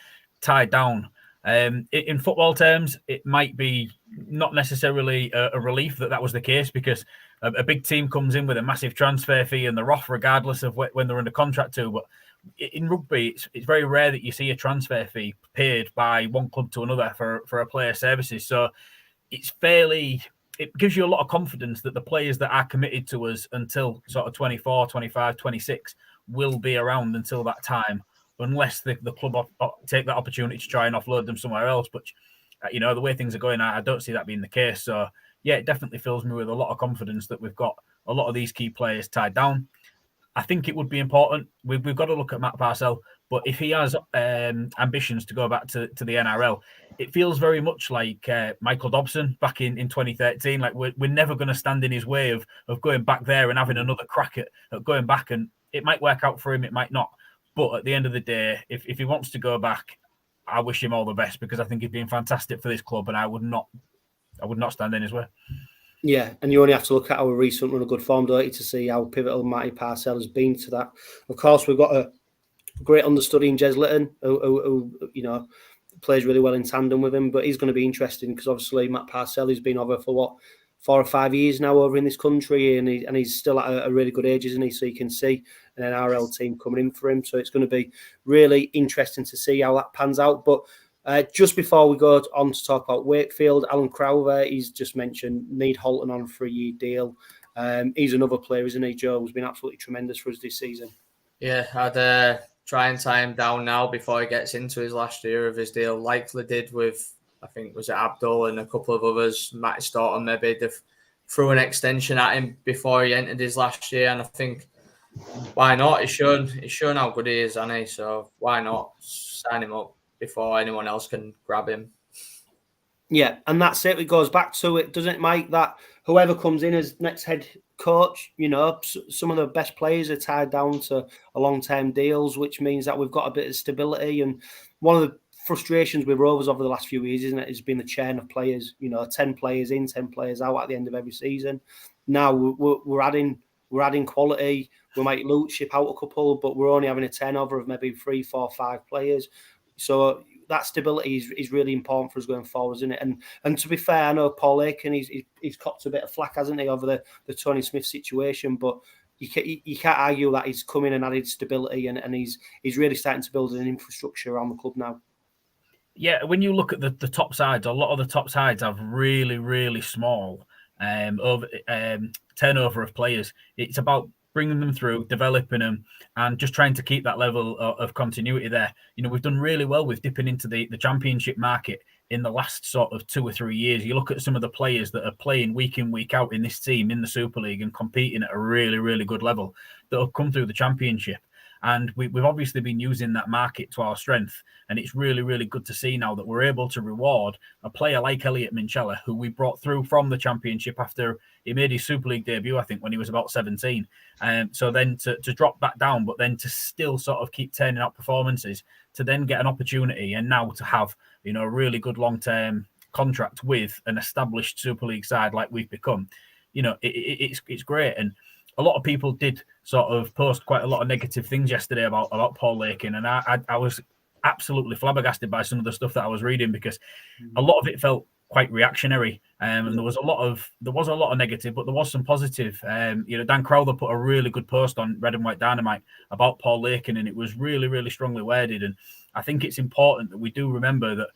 tied down. In football terms, it might be not necessarily a relief that was the case, because a big team comes in with a massive transfer fee and they're off regardless of when they're under contract to. But in rugby, it's very rare that you see a transfer fee paid by one club to another for a player's services. So it gives you a lot of confidence that the players that are committed to us until sort of 24, 25, 26 will be around until that time, unless the club take that opportunity to try and offload them somewhere else. But, you know, the way things are going, I don't see that being the case. So, yeah, it definitely fills me with a lot of confidence that we've got a lot of these key players tied down. I think it would be important. We've got to look at Matt Parcell, but if he has ambitions to go back to the NRL, it feels very much like Michael Dobson back in 2013. Like we're never going to stand in his way of going back there and having another crack at going back. And it might work out for him, it might not. But at the end of the day, if he wants to go back, I wish him all the best, because I think he's been fantastic for this club, and I would not stand in his way. Yeah, and you only have to look at our recent run of good form, don't you, to see how pivotal Matty Parcell has been to that. Of course, we've got a great understudy in Jez Litton, who you know, plays really well in tandem with him, but he's going to be interesting because obviously Matt Parcell has been over for 4 or 5 years now over in this country, and he's still at a really good age, isn't he? So you can see an NRL team coming in for him. So it's going to be really interesting to see how that pans out. But just before we go on to talk about Wakefield, Alan Crowther, he's just mentioned need Holton on a 3-year deal. He's another player, isn't he, Joe? Who's been absolutely tremendous for us this season. Yeah, I'd try and tie him down now before he gets into his last year of his deal, like they did with, I think, was it Abdul and a couple of others, Matty Staunton maybe, they threw an extension at him before he entered his last year, and I think, why not? He's shown how good he is, hasn't he? So why not sign him up before anyone else can grab him? Yeah, and that's it. It goes back to it, doesn't it, Mike, that whoever comes in as next head coach, you know, some of the best players are tied down to long-term deals, which means that we've got a bit of stability. And one of the frustrations with Rovers over the last few years, isn't it, has been the churn of players, you know, 10 players in, 10 players out at the end of every season. Now we're adding quality. We might ship out a couple, but we're only having a turnover of maybe 3, 4, 5 players. So that stability is really important for us going forward, isn't it? And to be fair, I know Paul Aiken, he's copped a bit of flack, hasn't he, over the Tony Smith situation, but you can't argue that he's come in and added stability, and he's really starting to build an infrastructure around the club now. Yeah, when you look at the top sides, a lot of the top sides have really, really small turnover of players. It's about bringing them through, developing them, and just trying to keep that level of continuity there. You know, we've done really well with dipping into the championship market in the last sort of 2 or 3 years. You look at some of the players that are playing week in, week out in this team in the Super League and competing at a really, really good level that have come through the championship. And we've obviously been using that market to our strength. And it's really, really good to see now that we're able to reward a player like Elliot Minchella, who we brought through from the championship after he made his Super League debut, I think, when he was about 17. So then to drop back down, but then to still sort of keep turning out performances, to then get an opportunity and now to have, you know, a really good long-term contract with an established Super League side like we've become, you know, it's great. And a lot of people did sort of post quite a lot of negative things yesterday about Paul 𝐂𝐿𝐴𝐿, and I was absolutely flabbergasted by some of the stuff that I was reading, because a lot of it felt quite reactionary, and there was a lot of negative, but there was some positive. You know, Dan Crowther put a really good post on Red and White Dynamite about Paul 𝐂𝐿𝐴𝐿, and it was really, really strongly worded. And I think it's important that we do remember that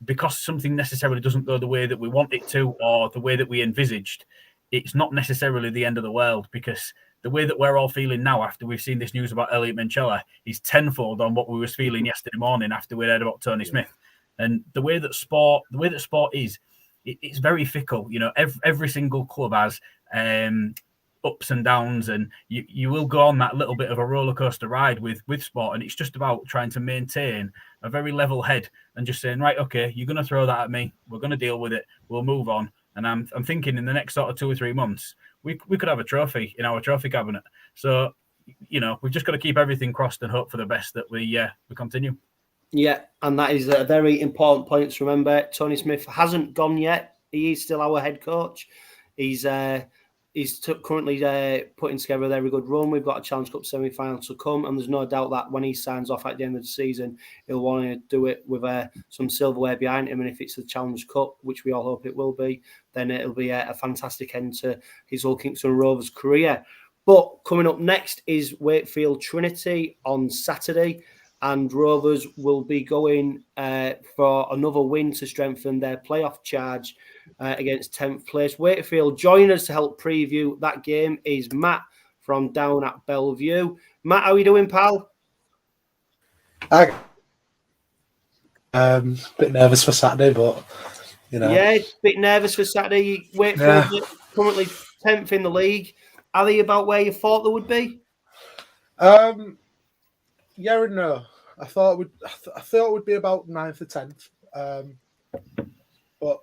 because something necessarily doesn't go the way that we want it to, or the way that we envisaged, it's not necessarily the end of the world, because the way that we're all feeling now after we've seen this news about Elliot Minchella is tenfold on what we was feeling yesterday morning after we heard about Tony Smith. And the way that sport is, it's very fickle. You know, every single club has ups and downs, and you will go on that little bit of a roller coaster ride with sport. And it's just about trying to maintain a very level head and just saying, right, okay, you're going to throw that at me. We're going to deal with it. We'll move on. And I'm thinking in the next sort of 2 or 3 months, we could have a trophy in our trophy cabinet. So, you know, we've just got to keep everything crossed and hope for the best that we continue. Yeah, and that is a very important point to remember. Tony Smith hasn't gone yet. He is still our head coach. He's currently putting together a very good run. We've got a Challenge Cup semi-final to come, and there's no doubt that when he signs off at the end of the season, he'll want to do it with some silverware behind him. And if it's the Challenge Cup, which we all hope it will be, then it'll be a fantastic end to his Hull Kingston Rovers career. But coming up next is Wakefield Trinity on Saturday, and Rovers will be going for another win to strengthen their playoff charge against 10th place Wakefield. Joining us to help preview that game is Matt from down at Bellevue. Matt, how are you doing, pal? Bit nervous for Saturday, but you know. Yeah, a bit nervous for Saturday. Wakefield currently 10th in the league. Are they about where you thought they would be? Yeah and no. I thought it would be about 9th or 10th. But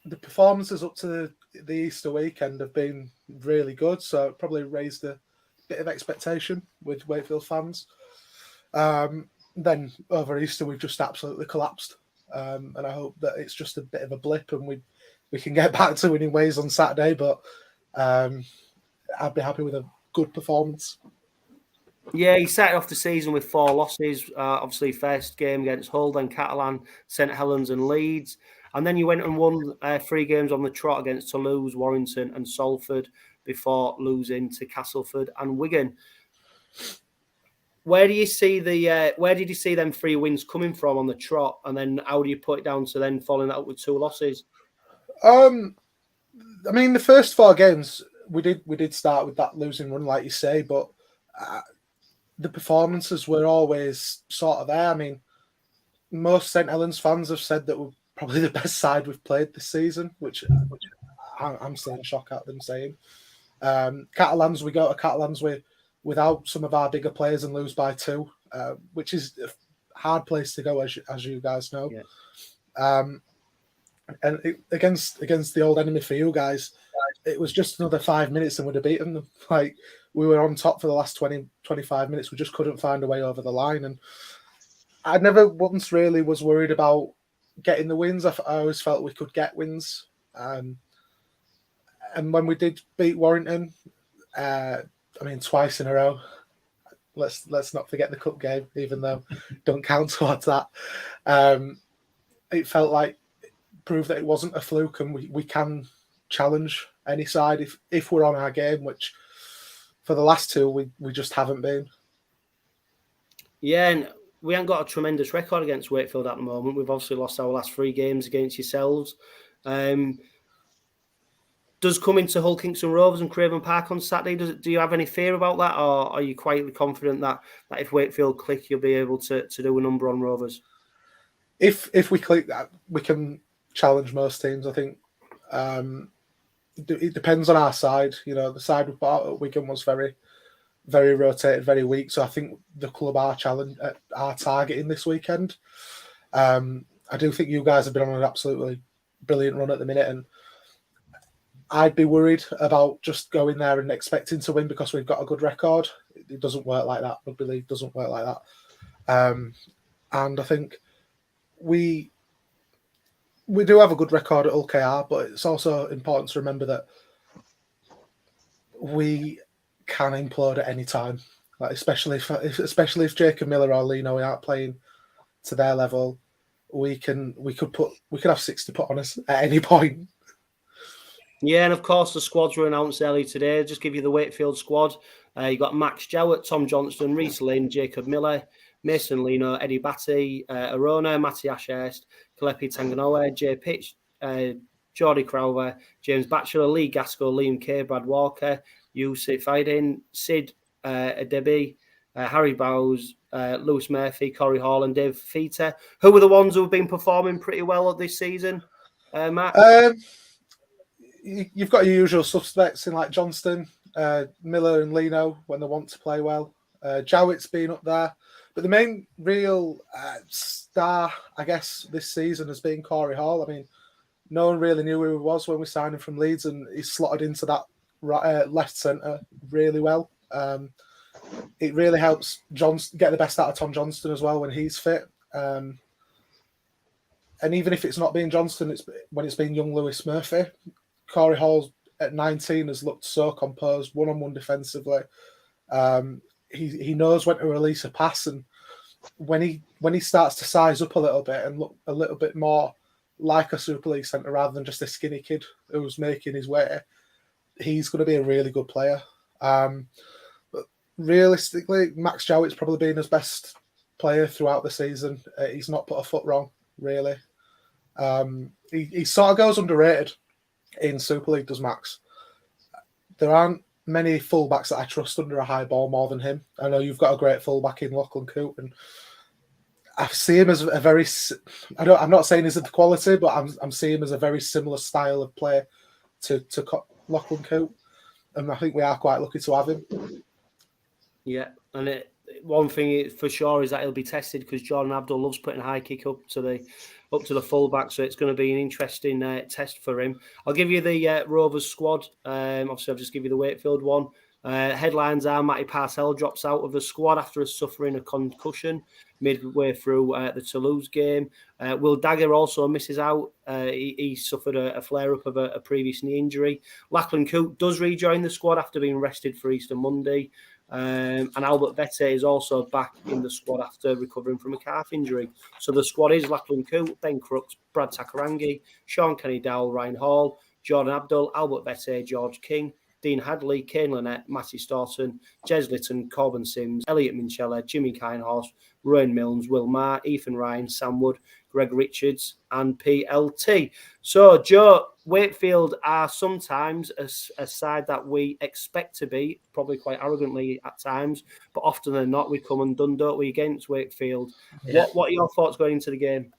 the performances up to the Easter weekend have been really good, so it probably raised a bit of expectation with Wakefield fans. Then over Easter, we've just absolutely collapsed. And I hope that it's just a bit of a blip and we can get back to winning ways on Saturday. But I'd be happy with a good performance. Yeah, he started off the season with 4 losses. Obviously, first game against Hull, then Catalan, St Helens and Leeds. And then you went and won 3 games on the trot against Toulouse, Warrington and Salford before losing to Castleford and Wigan. Where did you see them 3 wins coming from on the trot? And then how do you put it down to then following that up with 2 losses? I mean, the first 4 games, we did start with that losing run, like you say, but the performances were always sort of there. I mean, most St Helens fans have said that we're probably the best side we've played this season, which I'm still in shock at them saying. Catalans, we go to Catalans without some of our bigger players and lose by 2, which is a hard place to go, as you guys know. Yeah. And against the old enemy for you guys, it was just another 5 minutes and we'd have beaten them. Like, we were on top for the last 20, 25 minutes. We just couldn't find a way over the line. And I never once really was worried about getting the wins. I always felt we could get wins. And when we did beat Warrington, twice in a row, let's not forget the cup game, even though don't count towards that. It felt like it proved that it wasn't a fluke and we can challenge any side if we're on our game, which for the last 2 we just haven't been. Yeah, and we haven't got a tremendous record against Wakefield at the moment. We've obviously lost our last 3 games against yourselves. Does does come into Hull Kingston Rovers and Craven Park on Saturday. Do you have any fear about that, or are you quite confident that if Wakefield click, you'll be able to do a number on Rovers? If we click that, we can challenge most teams. I think it depends on our side. You know, the side we put out at Wigan was very, very rotated, very weak. So I think the club are targeting this weekend. I do think you guys have been on an absolutely brilliant run at the minute, and I'd be worried about just going there and expecting to win because we've got a good record. It doesn't work like that. Rugby league doesn't work like that. And I think we do have a good record at Hull KR, but it's also important to remember that we can implode at any time. Like especially if Jacob Miller or Lino aren't playing to their level, we could have 60 put on us at any point. Yeah, and of course the squads were announced early today. Just give you the Wakefield squad. You got Max Jowett, Tom Johnston, Reece Lynn, Jacob Miller, Mason Lino, Eddie Batty, Arona, Matty Ashurst, Kalepi Tanganoa, Jay Pitch, Geordie Crowther, James Batchelor, Lee Gaskell, Liam Kay, Brad Walker, Yusuf Aydin, Sid Adebi, Harry Bowes, Lewis Murphy, Corey Hall, and Dave Feater. Who were the ones who have been performing pretty well this season, Matt? You've got your usual suspects in like Johnston, Miller and Lino when they want to play well. Jowett's been up there. But the main real star, I guess, this season has been Corey Hall. I mean, no one really knew who he was when we signed him from Leeds, and he slotted into that left centre really well. It really helps Johnston get the best out of Tom Johnston as well when he's fit. And even if it's not been Johnston, when it's been young Lewis Murphy. Corey Hall at 19 has looked so composed, one-on-one defensively. He knows when to release a pass, and when he starts to size up a little bit and look a little bit more like a Super League centre rather than just a skinny kid who's making his way, he's going to be a really good player. But realistically, Max Jowett's probably been his best player throughout the season. He's not put a foot wrong, really. He sort of goes underrated in Super League, does Max. There aren't many fullbacks that I trust under a high ball more than him. I know you've got a great fullback in 𝐂𝐿𝐴𝐿, and I see him as a very. I'm not saying he's of the quality, but I'm seeing him as a very similar style of play to 𝐂𝐿𝐴𝐿, and I think we are quite lucky to have him. Yeah, and one thing for sure is that he'll be tested because Jordan Abdul loves putting high kick up to the fullback, so it's going to be an interesting test for him. I'll give you the Rovers squad. Obviously, I'll just give you the Wakefield one. Headlines are Matty Parcell drops out of the squad after suffering a concussion midway through the Toulouse game. Will Dagger also misses out. He suffered a flare-up of a previous knee injury. Lachlan Coote does rejoin the squad after being rested for Easter Monday. And Albert Vette is also back in the squad after recovering from a calf injury. So the squad is Lachlan Coote, Ben Crooks, Brad Takarangi, Sean Kenny Dowell, Ryan Hall, Jordan Abdul, Albert Vette, George King, Dean Hadley, Kane Lynette, Matty Staunton, Jez Litton, Corbin Sims, Elliot Minchella, Jimmy Kinehorse, Rowan Milnes, Will Maher, Ethan Ryan, Sam Wood, Greg Richards, and PLT. So, Joe, Wakefield are sometimes a side that we expect to be, probably quite arrogantly at times, but often than not, we come undone, don't we, against Wakefield? Yeah. What are your thoughts going into the game?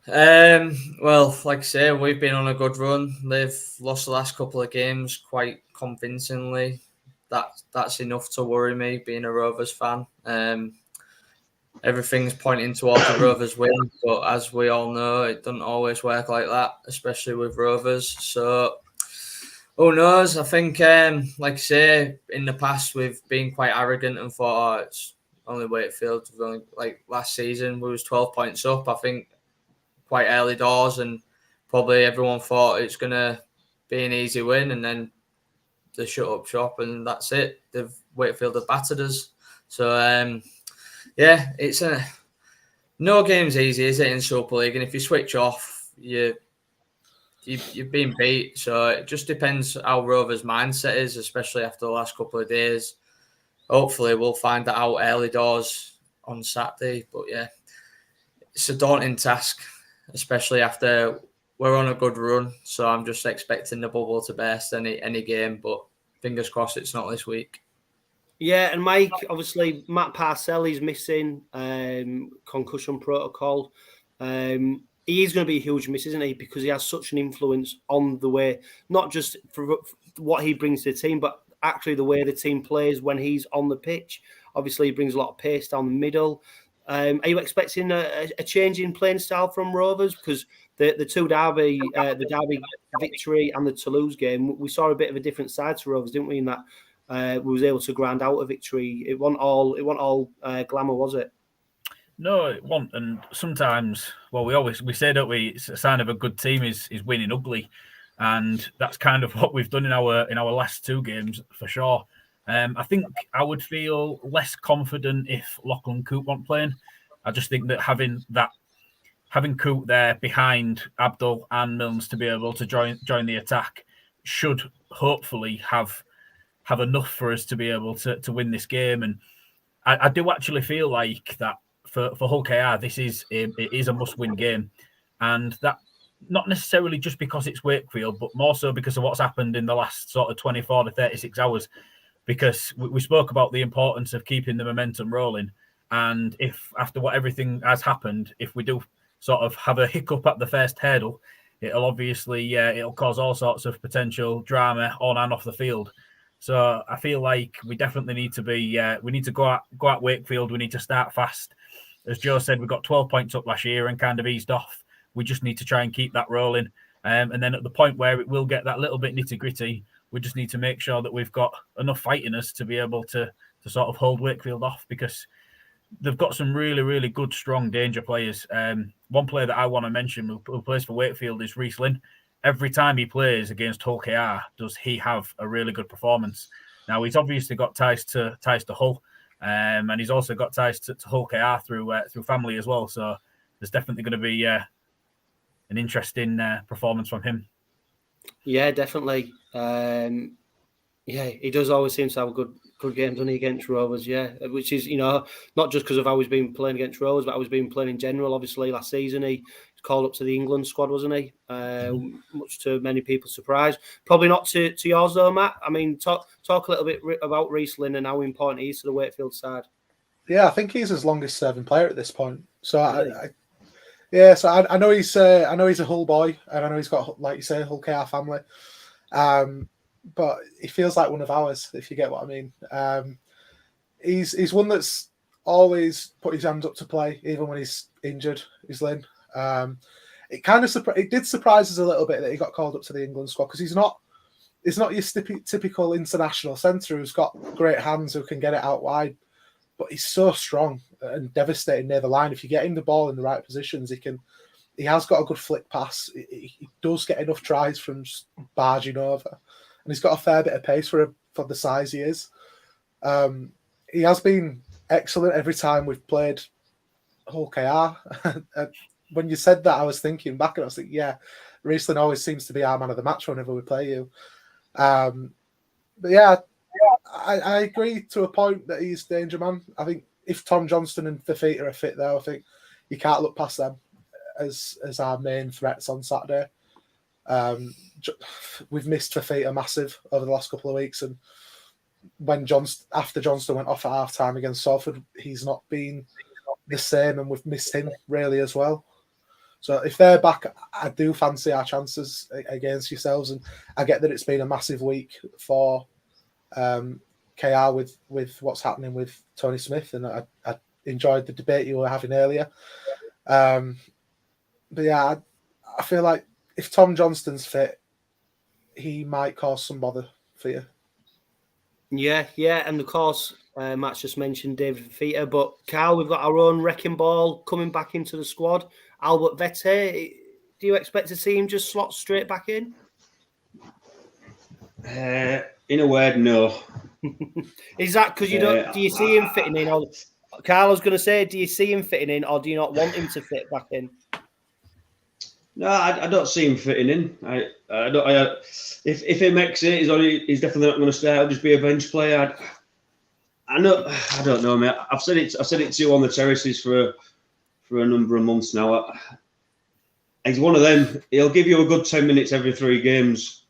Well, like I say, we've been on a good run. They've lost the last couple of games quite convincingly. That's enough to worry me, being a Rovers fan. Everything's pointing towards the Rovers win, but as we all know, it doesn't always work like that, especially with Rovers. So, who knows? I think, like I say, in the past we've been quite arrogant and thought, it's only Wakefield. Like last season, we was 12 points up, I think, quite early doors, and probably everyone thought it's going to be an easy win, and then they shut up shop, and that's it. Wakefield have battered us. So, yeah, it's no game's easy, is it, in Super League? And if you switch off, you've been beat. So it just depends how Rovers' mindset is, especially after the last couple of days. Hopefully, we'll find that out early doors on Saturday. But yeah, it's a daunting task, especially after we're on a good run. So I'm just expecting the bubble to burst any game, but fingers crossed it's not this week. Yeah, and Mike, obviously, Matt Parcelli's missing, concussion protocol. He is going to be a huge miss, isn't he? Because he has such an influence on the way, not just for what he brings to the team, but actually the way the team plays when he's on the pitch. Obviously, he brings a lot of pace down the middle. Are you expecting a change in playing style from Rovers? Because the two Derby, the Derby victory and the Toulouse game, we saw a bit of a different side to Rovers, didn't we? In that we was able to grind out a victory. It wasn't all glamour, was it? No, it wasn't. And sometimes, well, we say, don't we? It's a sign of a good team is winning ugly, and that's kind of what we've done in our last two games for sure. I think I would feel less confident if Lachlan Coote weren't playing. I just think that having Coote there behind Abdul and Milnes to be able to join the attack should hopefully have enough for us to be able to win this game. And I do actually feel like that for Hull KR, it is a must-win game, and that not necessarily just because it's Wakefield, but more so because of what's happened in the last sort of 24 to 36 hours. Because we spoke about the importance of keeping the momentum rolling, and if after everything has happened, if we do sort of have a hiccup at the first hurdle, it'll obviously it'll cause all sorts of potential drama on and off the field. So I feel like we definitely need to be we need to go at Wakefield. We need to start fast. As Joe said, we got 12 points up last year and kind of eased off. We just need to try and keep that rolling. And then at the point where it will get that little bit nitty gritty, we just need to make sure that we've got enough fight in us to be able to sort of hold Wakefield off, because they've got some really, really good, strong danger players. One player that I want to mention who plays for Wakefield is Reece Lynn. Every time he plays against Hull KR, does he have a really good performance. Now, he's obviously got ties to Hull, and he's also got ties to Hull KR through family as well. So there's definitely going to be an interesting performance from him. Yeah, definitely. He does always seem to have a good game, doesn't he, against Rovers? Yeah, which is, not just because of how he's been playing against Rovers, but how he's been playing in general. Obviously, last season he was called up to the England squad, wasn't he? Much to many people's surprise. Probably not to yours though, Matt. I mean, talk a little bit about Reece Lynn and how important he is to the Wakefield side. Yeah, I think he's his longest serving player at this point. So Really? So I know he's a Hull boy, and I know he's got, like you say, a Hull KR family. But he feels like one of ours, if you get what I mean. He's one that's always put his hands up to play, even when he's injured. Is Lynn. It did surprise us a little bit that he got called up to the England squad, because he's not your typical international centre who's got great hands, who can get it out wide. But he's so strong and devastating near the line. If you get him the ball in the right positions, he has got a good flick pass. He does get enough tries from just barging over, and he's got a fair bit of pace for the size he is. He has been excellent every time we've played Hull KR. When you said that, I was thinking back, and I was thinking, yeah, Reece Lynn always seems to be our man of the match whenever we play you. But yeah, I agree to a point that he's danger man. I think if Tom Johnston and Fafita are fit, though, I think you can't look past them as our main threats on Saturday. We've missed Fafita massive over the last couple of weeks, and after Johnston went off at half time against Salford, he's not been the same, and we've missed him really as well. So if they're back, I do fancy our chances against yourselves, and I get that it's been a massive week for KR with what's happening with Tony Smith, and I enjoyed the debate you were having earlier. But yeah, I feel like if Tom Johnston's fit, he might cause some bother for you. Yeah, and of course, Matt's just mentioned David Fafita, but Carl, we've got our own wrecking ball coming back into the squad. Albert Vete, do you expect to see him just slot straight back in? In a word, no. Is that because you don't? Do you see him fitting in? Or Carl was going to say, do you see him fitting in, or do you not want him to fit back in? No, I don't see him fitting in. I don't. If he makes it, he's definitely not going to start. He'll just be a bench player. I don't know, mate. I've said it to you on the terraces for a number of months now. he's one of them. He'll give you a good 10 minutes every 3 games.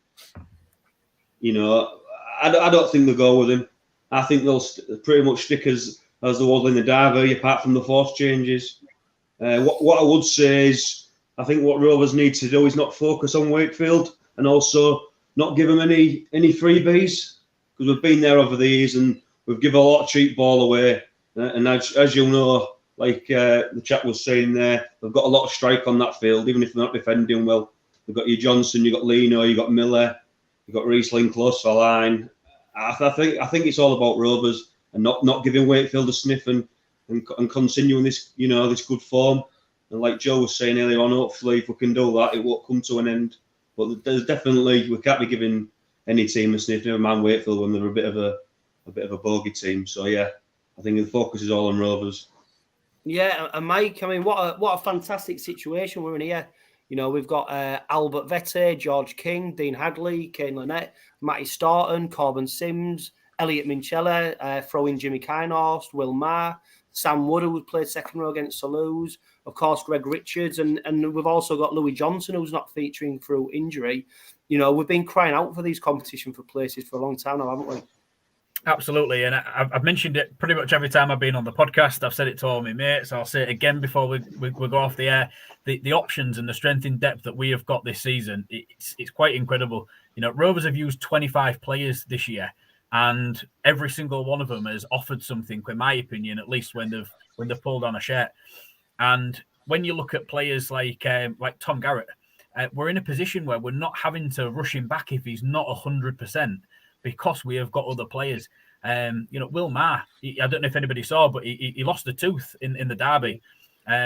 You know, I don't think they'll go with him. I think they'll pretty much stick as they was in the derby, apart from the force changes. What I would say is, I think what Rovers need to do is not focus on Wakefield, and also not give them any freebies, because we've been there over the years and we've given a lot of cheap ball away. And as you know, like the chap was saying there, they've got a lot of strike on that field, even if they're not defending well. They've got your Johnson, you've got Lino, you've got Miller, you've got Riesling close for line. I think it's all about Rovers and not giving Wakefield a sniff and continuing this, you know, this good form. And like Joe was saying earlier on, hopefully if we can do that, it won't come to an end. But there's definitely, we can't be giving any team a sniff, never mind Wakefield, when they're a bit of a bogey team. So yeah, I think the focus is all on Rovers. Yeah, and Mike, I mean, what a fantastic situation we're in here. You know, we've got Albert Vette, George King, Dean Hadley, 𝐂𝐜𝐜𝐿, Matty Staunton, Corbin Sims, Elliot Minchella, throwing 𝐁𝐜𝐜𝐸, Will Maher, Sam Wood, who played second row against Toulouse, of course, Greg Richards, and we've also got Louis Johnson, who's not featuring through injury. You know, we've been crying out for these competition for places for a long time now, haven't we? Absolutely, and I've mentioned it pretty much every time I've been on the podcast. I've said it to all my mates. I'll say it again before we go off the air. The options and the strength in depth that we have got this season, it's quite incredible. You know, Rovers have used 25 players this year, and every single one of them has offered something, in my opinion, at least when they've pulled on a shirt. And when you look at players like Tom Garrett, we're in a position where we're not having to rush him back if he's not 100%. Because we have got other players. You know, Will Maher, I don't know if anybody saw, but he lost a tooth in the derby.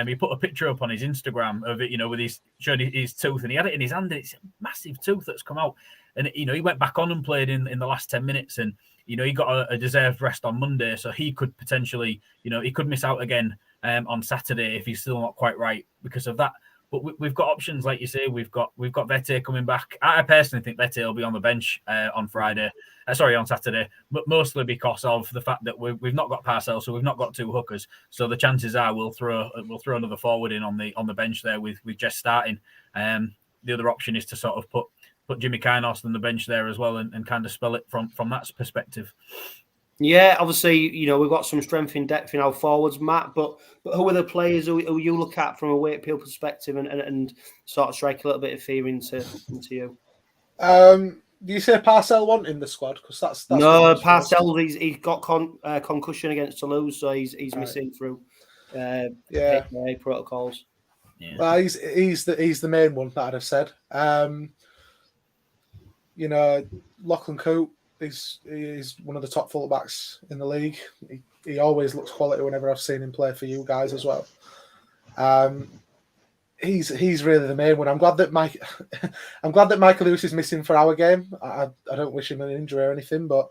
He put a picture up on his Instagram of it, you know, with showing his tooth, and he had it in his hand, and it's a massive tooth that's come out. And, you know, he went back on and played in the last 10 minutes, and, you know, he got a deserved rest on Monday, so he could potentially, you know, he could miss out again on Saturday if he's still not quite right because of that. But we've got options, like you say. We've got Vette coming back. I personally think Vette will be on the bench on Saturday, but mostly because of the fact that we've not got Parcells, so we've not got 2 hookers. So the chances are we'll throw another forward in on the bench there with Jess starting. The other option is to sort of put 𝐁𝐜𝐜𝐸 on the bench there as well and kind of spell it from that perspective. Yeah, obviously, you know, we've got some strength in depth in our forwards, Matt, but who are the players who you look at from a Wakefield perspective and sort of strike a little bit of fear into you? Do you say Parcell want in the squad? Because that's no, Parcell, he's got concussion against Toulouse, so he's right. missing through protocols. Yeah. Well, he's the main one that I'd have said. You know, 𝐂𝐜𝐿 He's one of the top fullbacks in the league. He always looks quality whenever I've seen him play for you guys as well. He's really the main one. I'm glad that Michael Lewis is missing for our game. I don't wish him an injury or anything, but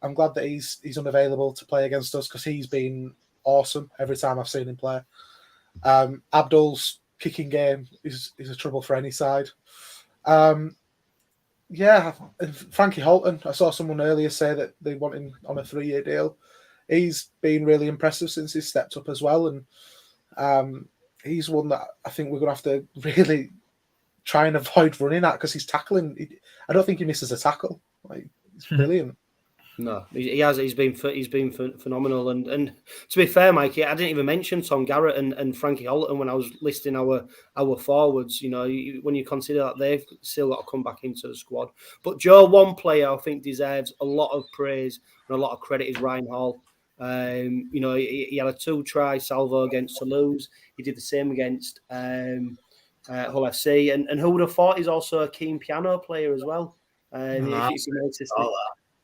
I'm glad that he's unavailable to play against us because he's been awesome every time I've seen him play. Abdul's kicking game is a trouble for any side. Yeah, Frankie Holton. I saw someone earlier say that they want him on a 3-year deal. He's been really impressive since he's stepped up as well, and he's one that I think we're going to have to really try and avoid running at because he's tackling. I don't think he misses a tackle. Like, it's brilliant. No, he has. He's been phenomenal. And to be fair, Mikey, I didn't even mention Tom Garrett and Frankie Holton when I was listing our forwards. You know, when you consider that they've still got to come back into the squad. But Joe, one player I think deserves a lot of praise and a lot of credit is Ryan Hall. You know, he had a 2-try salvo against Toulouse. He did the same against Hull FC. And who would have thought he's also a keen piano player as well. If you noticed it.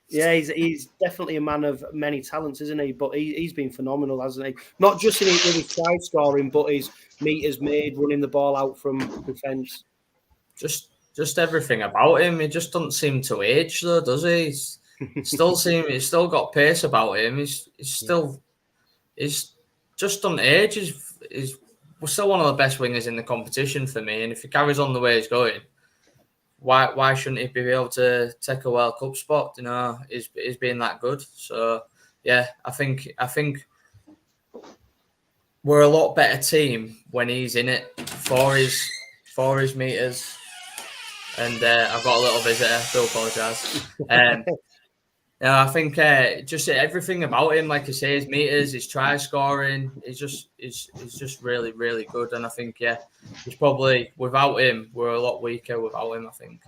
Yeah, he's definitely a man of many talents, isn't he? But he's been phenomenal, hasn't he? Not just in his try scoring, but his meters made, running the ball out from defence. Just everything about him. He just doesn't seem to age, though, does he? He's still got pace about him. He's just doesn't age. We're still one of the best wingers in the competition for me. And if he carries on the way he's going, why shouldn't he be able to take a World Cup spot? You know, he's being that good. So yeah, I think we're a lot better team when he's in it for his for his meters. And I've got a little visitor. Do apologise. I think just everything about him, like I say, his meters, his try scoring, is just really, really good. And I think he's probably, without him, we're a lot weaker without him, I think.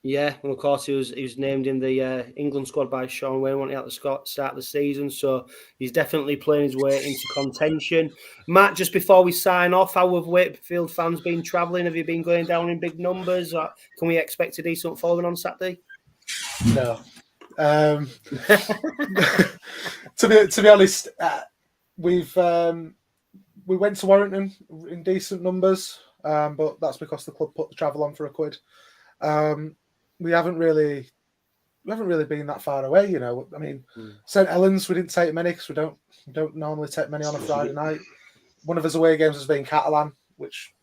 Yeah, and of course he was named in the England squad by Sean Wayne at the start of the season, so he's definitely playing his way into contention. Matt, just before we sign off, how have Wakefield fans been travelling? Have you been going down in big numbers? Or can we expect a decent following on Saturday? No. To be honest, we went to Warrington in decent numbers, but that's because the club put the travel on for £1. We haven't really been that far away, you know. I mean, St Helens, we didn't take many because we don't normally take many on a Friday night. One of his away games has been 𝐂𝐜𝐿𝐴N, which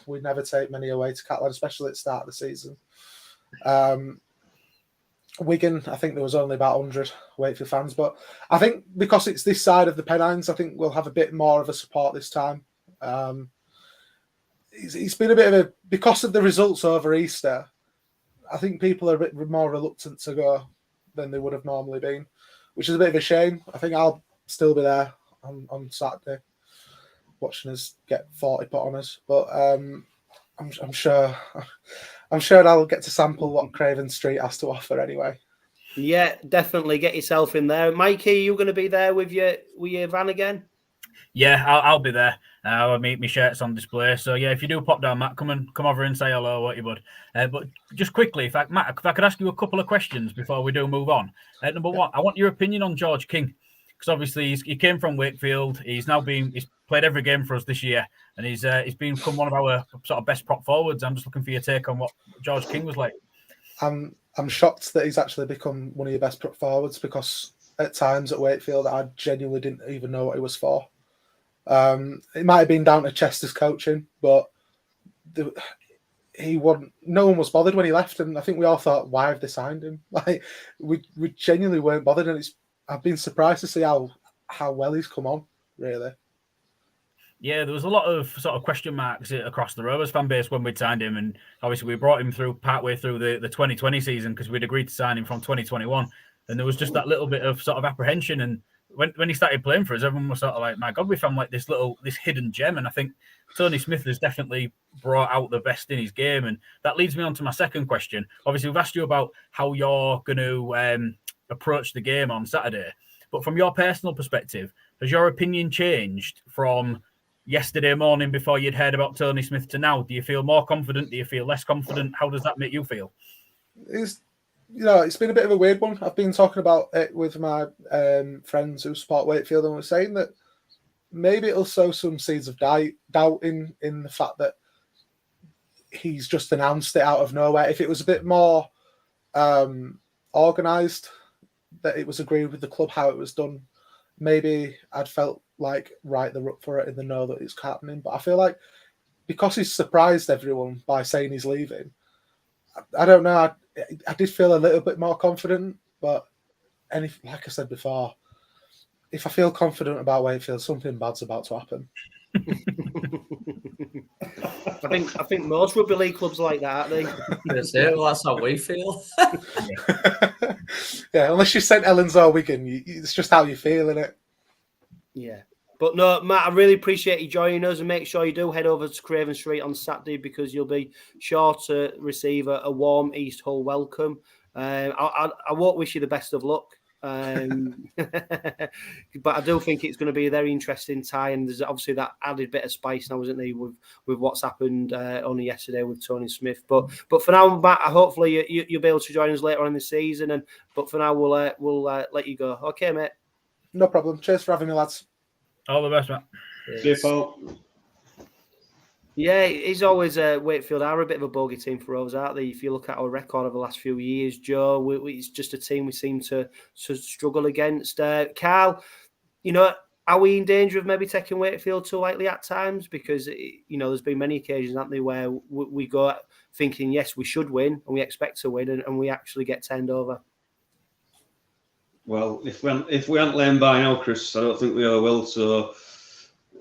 we never take many away to 𝐂𝐜𝐿AN, especially at the start of the season. Wigan, I think there was only about 100 Wakefield fans, but I think because it's this side of the Pennines, I think we'll have a bit more of a support this time. It's been a bit of because of the results over Easter, I think people are a bit more reluctant to go than they would have normally been, which is a bit of a shame. I think I'll still be there on Saturday watching us get 40 put on us, but I'm sure I'll get to sample what Craven Street has to offer anyway. Yeah, definitely get yourself in there. Mikey, are you going to be there with your van again? Yeah, I'll be there. My shirt's on display. So yeah, if you do pop down, Matt, come over and say hello, won't you, bud? But just quickly, Matt, if I could ask you a couple of questions before we do move on. Number one, I want your opinion on 𝐁𝐿𝐴, because obviously he came from Wakefield. He's played every game for us this year, and he's become one of our sort of best prop forwards. I'm just looking for your take on what 𝐁𝐿𝐴 was like. I'm shocked that he's actually become one of your best prop forwards, because at times at Wakefield I genuinely didn't even know what he was for. It might have been down to Chester's coaching, but no one was bothered when he left, and I think we all thought, why have they signed him? Like we genuinely weren't bothered, and I've been surprised to see how well he's come on, really. Yeah, there was a lot of sort of question marks across the Rovers fan base when we signed him, and obviously we brought him through partway through the 2020 season because we'd agreed to sign him from 2021, and there was just that little bit of sort of apprehension. And when he started playing for us, everyone was sort of like, "My God, we found like this hidden gem." And I think Tony Smith has definitely brought out the best in his game, and that leads me on to my second question. Obviously, we've asked you about how you're going to approach the game on Saturday, but from your personal perspective, has your opinion changed from yesterday morning before you'd heard about Tony Smith to now? Do you feel more confident? Do you feel less confident? How does that make you feel? It's been a bit of a weird one. I've been talking about it with my friends who support Wakefield, and we're saying that maybe it'll sow some seeds of doubt in the fact that he's just announced it out of nowhere. If it was a bit more organised, that it was agreed with the club how it was done, maybe I'd felt like, right, they're up for it and they know that it's happening. But I feel like because he's surprised everyone by saying he's leaving, I don't know, I did feel a little bit more confident. But like I said before, if I feel confident about Wakefield, something bad's about to happen. I think most rugby league clubs are like that, aren't they? That's it. Well, that's how we feel. Yeah, unless you're St Helens or Wigan, it's just how you feel, innit? Yeah. But no, Matt, I really appreciate you joining us, and make sure you do head over to Craven Street on Saturday, because you'll be sure to receive a warm East Hull welcome. I won't wish you the best of luck. But I do think it's going to be a very interesting tie, and there's obviously that added bit of spice now, isn't there, with what's happened only yesterday with Tony Smith. But for now, Matt, hopefully you'll be able to join us later on in the season. But for now, we'll let you go. Okay, mate. No problem. Cheers for having me, lads. All the best, Matt. See you, Paul. Yeah, he's always Wakefield are a bit of a bogey team for us, aren't they? If you look at our record over the last few years, Joe, it's just a team we seem to struggle against. Karl, are we in danger of maybe taking Wakefield too lightly at times? Because, there's been many occasions, haven't there, where we go thinking, yes, we should win, and we expect to win, and we actually get turned over. Well, if we aren't laying by now, Chris, I don't think we ever will. So,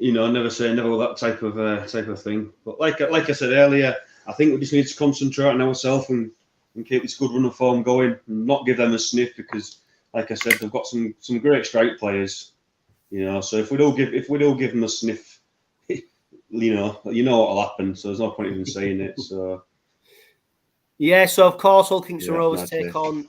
never say never with that type of thing. But like I said earlier, I think we just need to concentrate on ourselves and keep this good run of form going and not give them a sniff because, like I said, they've got some great strike players. So if we don't give them a sniff, you know what'll happen. So there's no point even saying it. So. Yeah, so of course, Hull Kingston Rovers take on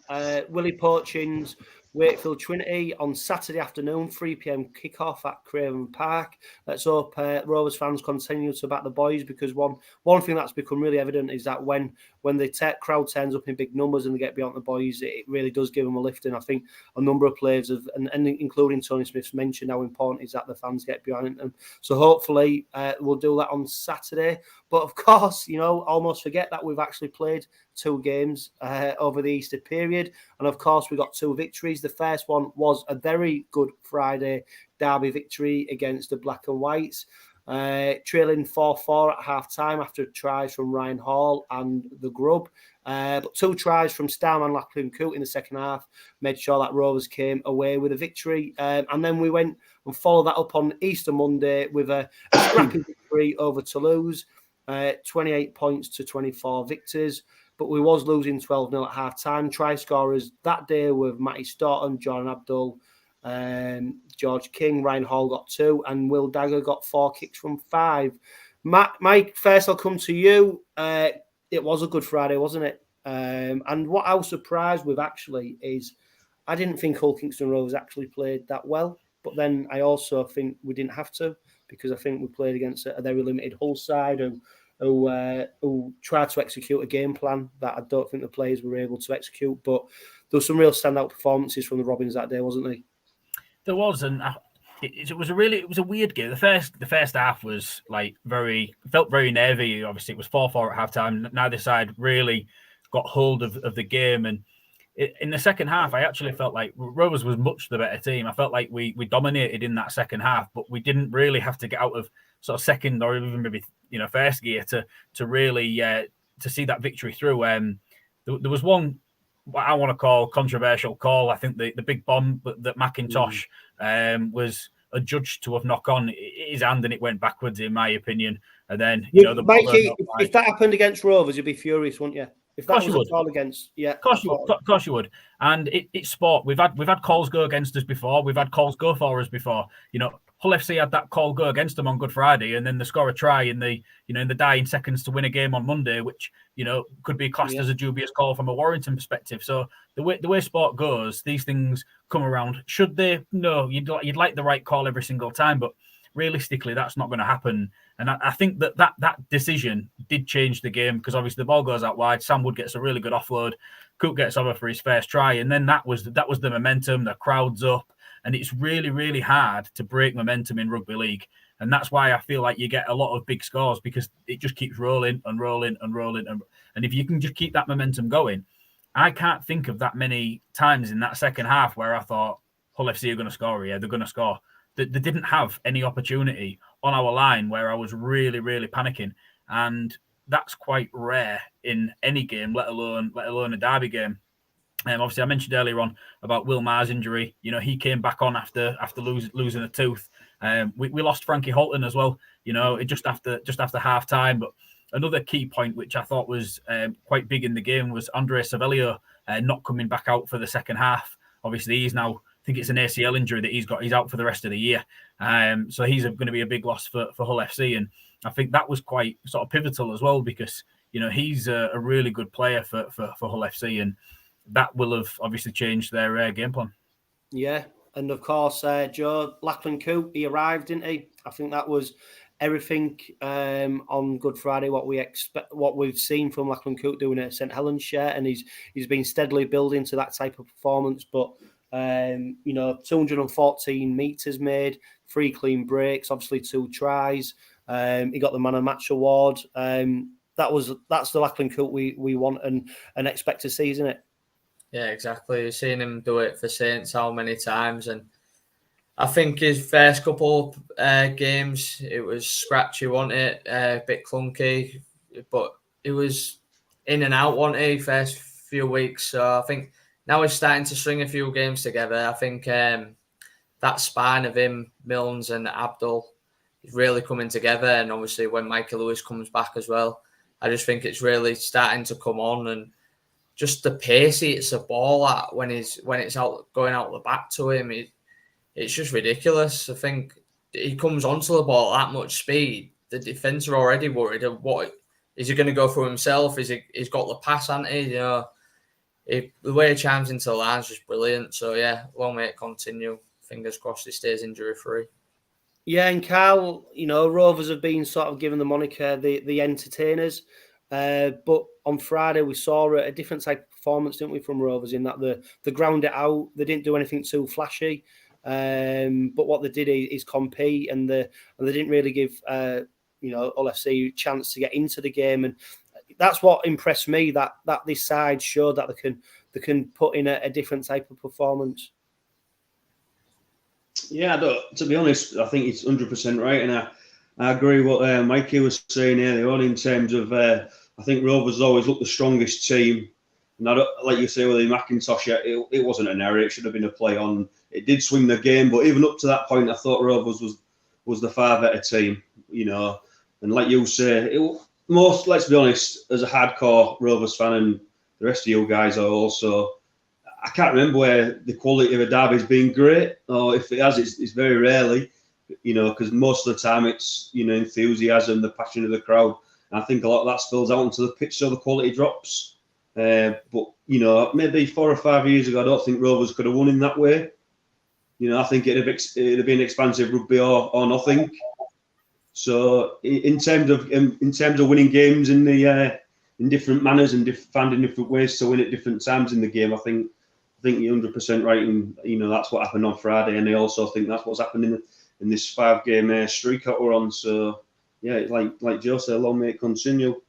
Willie Poaching's Wakefield Trinity on Saturday afternoon, 3 p.m. kickoff at Craven Park. Let's hope Rovers fans continue to back the boys because one thing that's become really evident is that when the crowd turns up in big numbers and they get beyond the boys, it really does give them a lift. And I think a number of players have, and including Tony Smith's mentioned how important it is that the fans get behind them. So hopefully we'll do that on Saturday. But of course, almost forget that we've actually played 2 games over the Easter period. And of course, we got 2 victories. The first one was a very good Friday derby victory against the Black and Whites, trailing 4-4 at half-time after tries from Ryan Hall and the Grub. But 2 tries from starman 𝐂𝐴𝐿 in the second half made sure that Rovers came away with a victory. And then we went and followed that up on Easter Monday with a scrappy victory over Toulouse, 28 points to 24 victors. But we was losing 12-0 at half-time. Try scorers that day were Matty Staunton, Jordan Abdul, George King, Ryan Hall got 2, and Will Dagger got 4 kicks from 5. Mike, first I'll come to you. It was a good Friday, wasn't it? And what I was surprised with actually is I didn't think Hull Kingston Rovers actually played that well. But then I also think we didn't have to because I think we played against a very limited Hull side who tried to execute a game plan that I don't think the players were able to execute. But there were some real standout performances from the Robins that day, wasn't there? There was, and it was a weird game. The first half was felt very nervy. Obviously, it was 4-4 at halftime. Neither side really got hold of the game, and in the second half, I actually felt like Rovers was much the better team. I felt like we dominated in that second half, but we didn't really have to get out of sort of second or even maybe first gear to really to see that victory through. There was one what I want to call controversial call. I think the big bomb that McIntosh was adjudged to have knocked on his hand and it went backwards, in my opinion. And then Mikey, if that happened against Rovers, you'd be furious, wouldn't you? If that was a call against, of course you would. And it's sport. We've had calls go against us before. We've had calls go for us before. Hull FC had that call go against them on Good Friday, and then they score a try in the dying seconds to win a game on Monday, which could be classed as a dubious call from a Warrington perspective. So the way sport goes, these things come around. Should they? No, you'd like the right call every single time, but realistically, that's not going to happen. And I think that decision did change the game because obviously the ball goes out wide. Sam Wood gets a really good offload. 𝐂𝐤 gets over for his first try, and then that was the momentum. The crowd's up, and it's really, really hard to break momentum in rugby league. And that's why I feel like you get a lot of big scores because it just keeps rolling and rolling and rolling. And if you can just keep that momentum going, I can't think of that many times in that second half where I thought Hull FC are going to score here. They're going to score. They didn't have any opportunity on our line where I was really, really panicking. And that's quite rare in any game, let alone a derby game. Obviously, I mentioned earlier on about Will Maher's injury. He came back on after losing a tooth. We lost Frankie Holton as well. Just after half time. But another key point which I thought was quite big in the game was Andre Savelio not coming back out for the second half. Obviously, he's now, I think it's an ACL injury that he's got. He's out for the rest of the year. So he's going to be a big loss for Hull FC. And I think that was quite sort of pivotal as well because he's a really good player for Hull FC, and that will have obviously changed their game plan. Yeah, and of course, Joe 𝐂𝐴𝐿, he arrived, didn't he? I think that was everything on Good Friday. What we've seen from 𝐂𝐴𝐿 doing a St Helens shirt, and he's been steadily building to that type of performance. But 214 meters made, 3 clean breaks, obviously 2 tries. He got the man of match award. That's the 𝐂𝐴𝐿 we want and expect to see, isn't it? Yeah, exactly. You've seen him do it for Saints how many times, and I think his first couple games it was scratchy, wasn't it? A bit clunky, but it was in and out, wasn't he? First few weeks, so I think now he's starting to string a few games together. I think that spine of him, Milnes and Abdul, is really coming together, and obviously when Michael Lewis comes back as well, I just think it's really starting to come on, and just the pace he hits the ball at when it's out going out the back to him, it's just ridiculous. I think he comes onto the ball at that much speed. The defence are already worried of what is he going to go for himself? He's got the pass, hasn't he? You know, the way he chimes into the line is just brilliant. So yeah, long may it continue. Fingers crossed he stays injury free. Yeah, and Karl, you know, Rovers have been sort of given the moniker the entertainers. But on Friday we saw a different type of performance, didn't we, from Rovers, in that they ground it out. They didn't do anything too flashy. But what they did is compete, and they didn't really give you know, Hull FC a chance to get into the game, and that's what impressed me. That this side showed that they can put in a different type of performance. Yeah, to be honest, I think it's 100% right, and I agree what Mikey was saying earlier on in terms of I think Rovers always looked the strongest team. And like you say with the McIntosh, it wasn't an error; it should have been a play on. It did swing the game, but even up to that point, I thought Rovers was the far better team. You know, and like you say, let's be honest, as a hardcore Rovers fan, and the rest of you guys are also. I can't remember where the quality of a derby's been great, or if it has, it's very rarely, you know, because most of the time it's, you know, enthusiasm, the passion of the crowd. And I think a lot of that spills out onto the pitch, so the quality drops. But, you know, maybe 4 or 5 years ago, I don't think Rovers could have won in that way. You know, I think it'd have been expansive rugby or nothing. So in terms of winning games in different manners and finding different ways to win at different times in the game, I think you're 100% right, and you know that's what happened on Friday, and I also think that's what's happened in this 5-game streak that we're on. So yeah, like Joe said, long may it continue.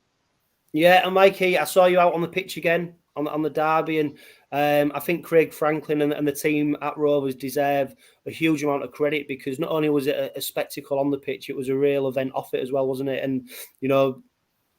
Yeah, and Mikey, I saw you out on the pitch again on the derby, and I think Craig Franklin and the team at Rovers deserve a huge amount of credit, because not only was it a spectacle on the pitch, it was a real event off it as well, wasn't it? And you know,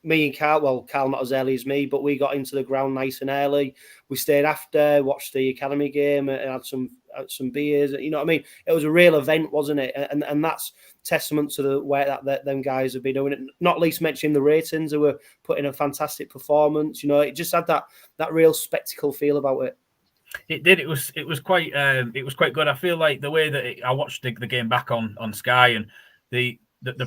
me and Karl, Karl not as early as me, but we got into the ground nice and early. We stayed after, watched the academy game, and had some beers. You know what I mean? It was a real event, wasn't it? And that's testament to the way that them guys have been doing it. Not least mentioning the Ratons, who were putting a fantastic performance. You know, it just had that real spectacle feel about it. It did. It was quite good. I feel like the way that I watched the game back on Sky, and the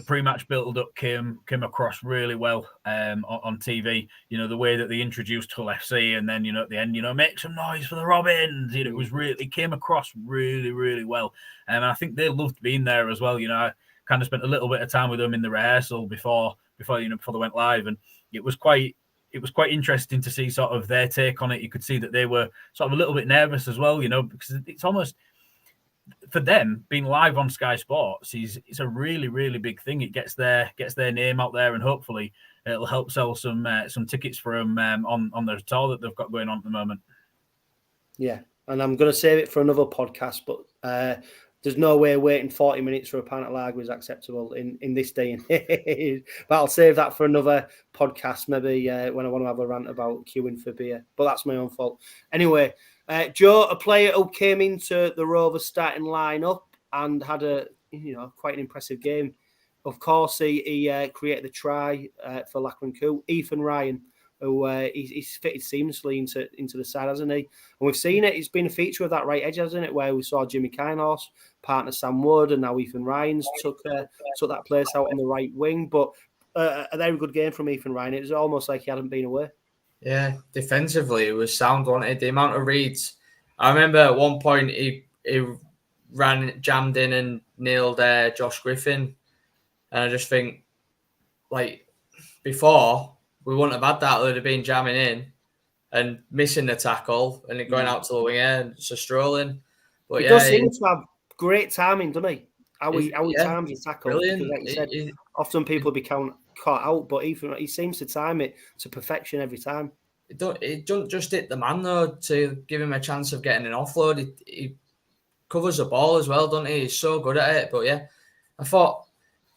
pre-match build-up came across really well on TV. You know, the way that they introduced Hull FC, and then, you know, at the end, you know, make some noise for the Robins. You know, it came across really, really well. And I think they loved being there as well. You know, I kind of spent a little bit of time with them in the rehearsal before they went live, and it was quite interesting to see sort of their take on it. You could see that they were sort of a little bit nervous as well, you know, because it's almost, for them, being live on Sky Sports it's a really, really big thing. It gets their name out there, and hopefully it'll help sell some tickets for them on their tour that they've got going on at the moment. Yeah, and I'm going to save it for another podcast, but there's no way waiting 40 minutes for a pint of lager is acceptable in this day and age. But I'll save that for another podcast, maybe when I want to have a rant about queuing for beer. But that's my own fault. Anyway, Joe, a player who came into the Rovers starting lineup and had quite an impressive game. Of course, he created the try for 𝐂𝐿𝐴𝐿𝐿𝐿𝐿 Ethan Ryan, who he's fitted seamlessly into the side, hasn't he? And we've seen it. It's been a feature of that right edge, hasn't it? Where we saw Jimmy Kynehorse, partner Sam Wood, and now Ethan Ryan's took that place out on the right wing. But a very good game from Ethan Ryan. It was almost like he hadn't been away. Yeah, defensively it was sound, wasn't it? The amount of reads. I remember at one point he jammed in and nailed Josh Griffin, and I just think, like, before we wouldn't have had that. They'd have been jamming in and missing the tackle and it going out to the winger and just strolling. But he does seem to have great timing, doesn't he? How he times his tackle. Brilliant. Because, like you said, often people become caught out, but he seems to time it to perfection every time. It don't just hit the man, though, to give him a chance of getting an offload. He covers the ball as well, doesn't he? He's so good at it. But yeah, I thought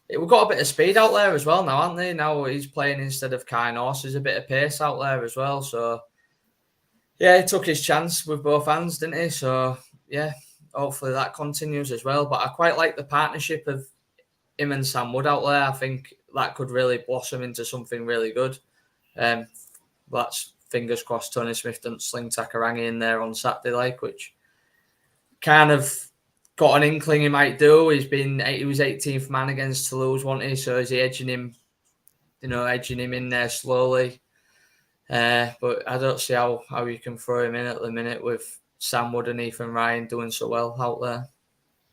we've got a bit of speed out there as well now, haven't they? Now he's playing instead of Kynehorse. There's a bit of pace out there as well. So yeah, he took his chance with both hands, didn't he? So yeah, hopefully that continues as well. But I quite like the partnership of him and Sam Wood out there. I think that could really blossom into something really good. That's fingers crossed Tony Smith doesn't sling 𝐂𝐜𝐜𝐿 in there on Saturday, which kind of got an inkling he might do. He was 18th man against Toulouse, wasn't he? So is he edging him in there slowly? But I don't see how you can throw him in at the minute with Sam Wood and Ethan Ryan doing so well out there.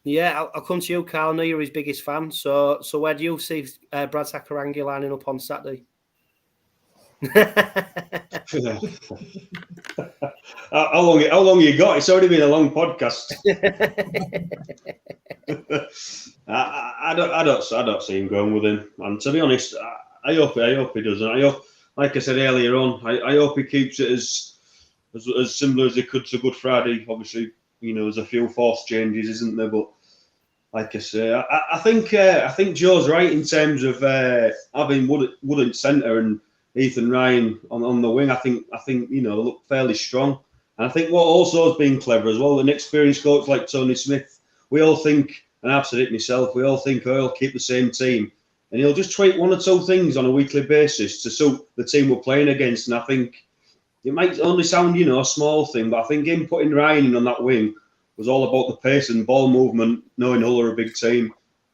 Yeah, I'll come to you, Carl. I know you're his biggest fan. So where do you see Brad 𝐂𝐜𝐜𝐿 lining up on Saturday? How long you got? It's already been a long podcast. I don't see him going with him. And to be honest, I hope he doesn't. I hope, like I said earlier on, I hope he keeps it as similar as he could to Good Friday. Obviously, there's a few forced changes, isn't there? But like I say, I think Joe's right in terms of having Wood at centre and Ethan Ryan on the wing. I think look fairly strong. And I think what also has been clever as well, an experienced coach like Tony Smith, we all think, and I've said it myself, we all think he'll keep the same team. And he'll just tweak one or two things on a weekly basis to suit the team we're playing against. And I think it might only sound, a small thing, but I think him putting Ryan in on that wing was all about the pace and ball movement, knowing Hull are a big team.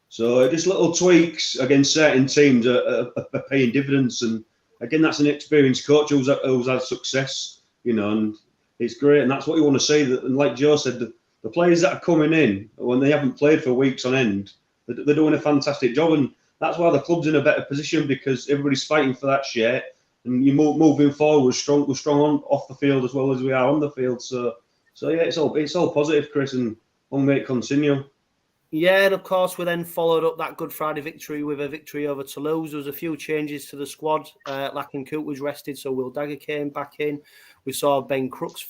So just little tweaks against certain teams are paying dividends. And again, that's an experienced coach who's had success, and it's great. And that's what you want to see. And like Joe said, the players that are coming in, when they haven't played for weeks on end, they're doing a fantastic job. And that's why the club's in a better position, because everybody's fighting for that shirt. And you're moving forward, we're strong on off the field as well as we are on the field. So yeah, it's all positive, Chris, and long may it continue. Yeah, and of course we then followed up that Good Friday victory with a victory over Toulouse. There was a few changes to the squad. 𝐂𝐜𝐿 was rested, so Will Dagger came back in. We saw Ben Crook's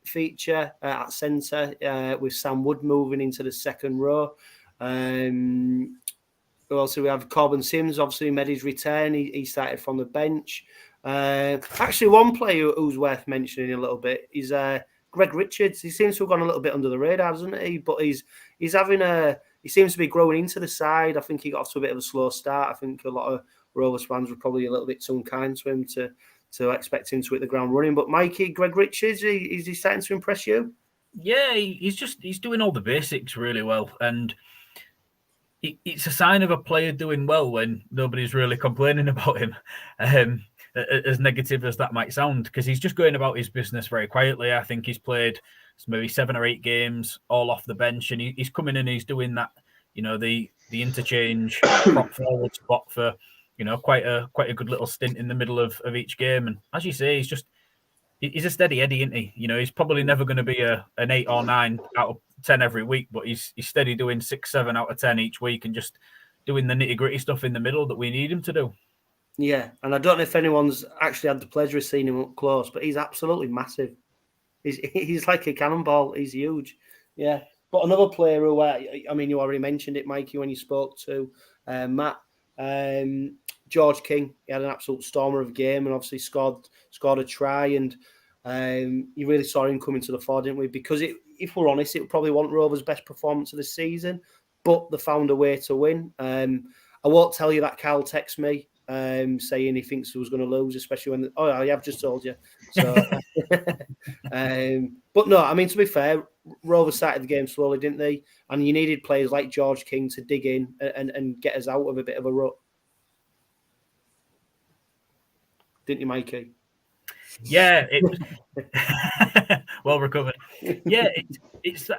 feature at centre with Sam Wood moving into the second row. Also, we have Corbin Sims, obviously made his return. He started from the bench. Actually, one player who's worth mentioning a little bit is Greg Richards. He seems to have gone a little bit under the radar, hasn't he? But he seems to be growing into the side. I think he got off to a bit of a slow start. I think a lot of Rovers fans were probably a little bit too unkind to him to expect him to hit the ground running. But Mikey, Greg Richards, is he starting to impress you? Yeah, he's doing all the basics really well, and it's a sign of a player doing well when nobody's really complaining about him. As negative as that might sound, because he's just going about his business very quietly. I think he's played maybe 7 or 8 games all off the bench, and he's coming in and he's doing that, the interchange prop forward spot for, quite a good little stint in the middle of each game. And as you say, he's a steady Eddie, isn't he? He's probably never going to be an 8 or 9 out of 10 every week, but he's steady doing 6, 7 out of 10 each week and just doing the nitty gritty stuff in the middle that we need him to do. Yeah, and I don't know if anyone's actually had the pleasure of seeing him up close, but he's absolutely massive. He's like a cannonball. He's huge. Yeah. But another player who, you already mentioned it, Mikey, when you spoke to Matt, George King. He had an absolute stormer of a game and obviously scored a try, and you really saw him coming to the fore, didn't we? Because if we're honest, it probably wasn't Rovers' best performance of the season, but they found a way to win. I won't tell you that Carl texted me saying he thinks he was going to lose, especially when I have just told you. So, but no, to be fair, Rovers started the game slowly, didn't they? And you needed players like George King to dig in and get us out of a bit of a rut, didn't you, Mikey? Yeah, well recovered. Yeah, it's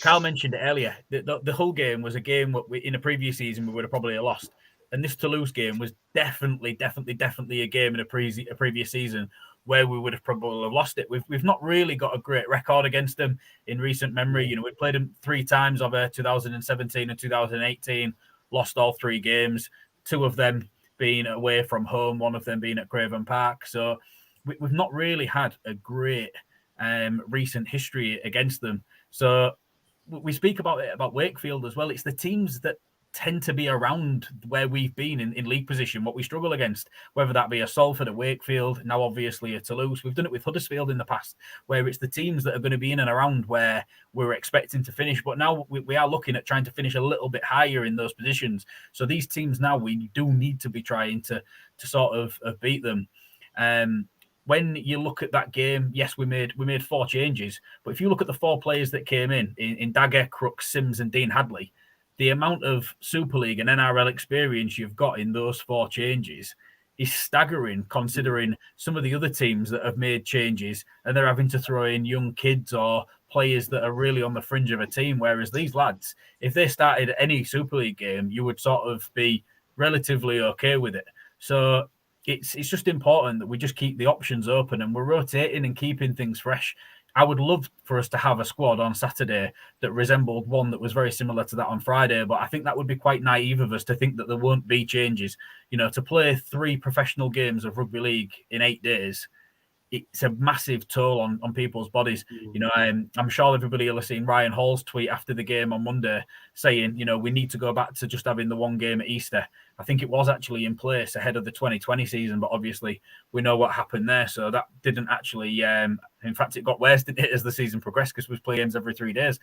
Carl mentioned it earlier. The Hull game was a game in a previous season we would have probably lost. And this Toulouse game was definitely a game in a previous season where we would have probably lost it. We've not really got a great record against them in recent memory. We played them 3 times over 2017 and 2018, lost all 3 games, 2 of them being away from home, 1 of them being at Craven Park. So we've not really had a great recent history against them. So we speak about Wakefield as well. It's the teams that tend to be around where we've been in league position, what we struggle against, whether that be a Salford, a Wakefield, now obviously a Toulouse. We've done it with Huddersfield in the past, where it's the teams that are going to be in and around where we're expecting to finish. But now we are looking at trying to finish a little bit higher in those positions. So these teams now, we do need to be trying to sort of beat them. When you look at that game, yes, we made 4 changes, but if you look at the 4 players that came in Dagger, Crooks, Sims, and Dean Hadley, the amount of Super League and NRL experience you've got in those 4 changes is staggering, considering some of the other teams that have made changes and they're having to throw in young kids or players that are really on the fringe of a team. Whereas these lads, if they started any Super League game, you would sort of be relatively okay with it. So it's just important that we just keep the options open and we're rotating and keeping things fresh. I would love for us to have a squad on Saturday that resembled one that was very similar to that on Friday, but I think that would be quite naive of us to think that there won't be changes. You know, to play 3 professional games of rugby league in 8 days, it's a massive toll on people's bodies. You know, I'm sure everybody will have seen Ryan Hall's tweet after the game on Monday saying, you know, we need to go back to just having the one game at Easter. I think it was actually in place ahead of the 2020 season, but obviously we know what happened there. So that didn't actually, in fact, it got worse as the season progressed because we play games every 3 days.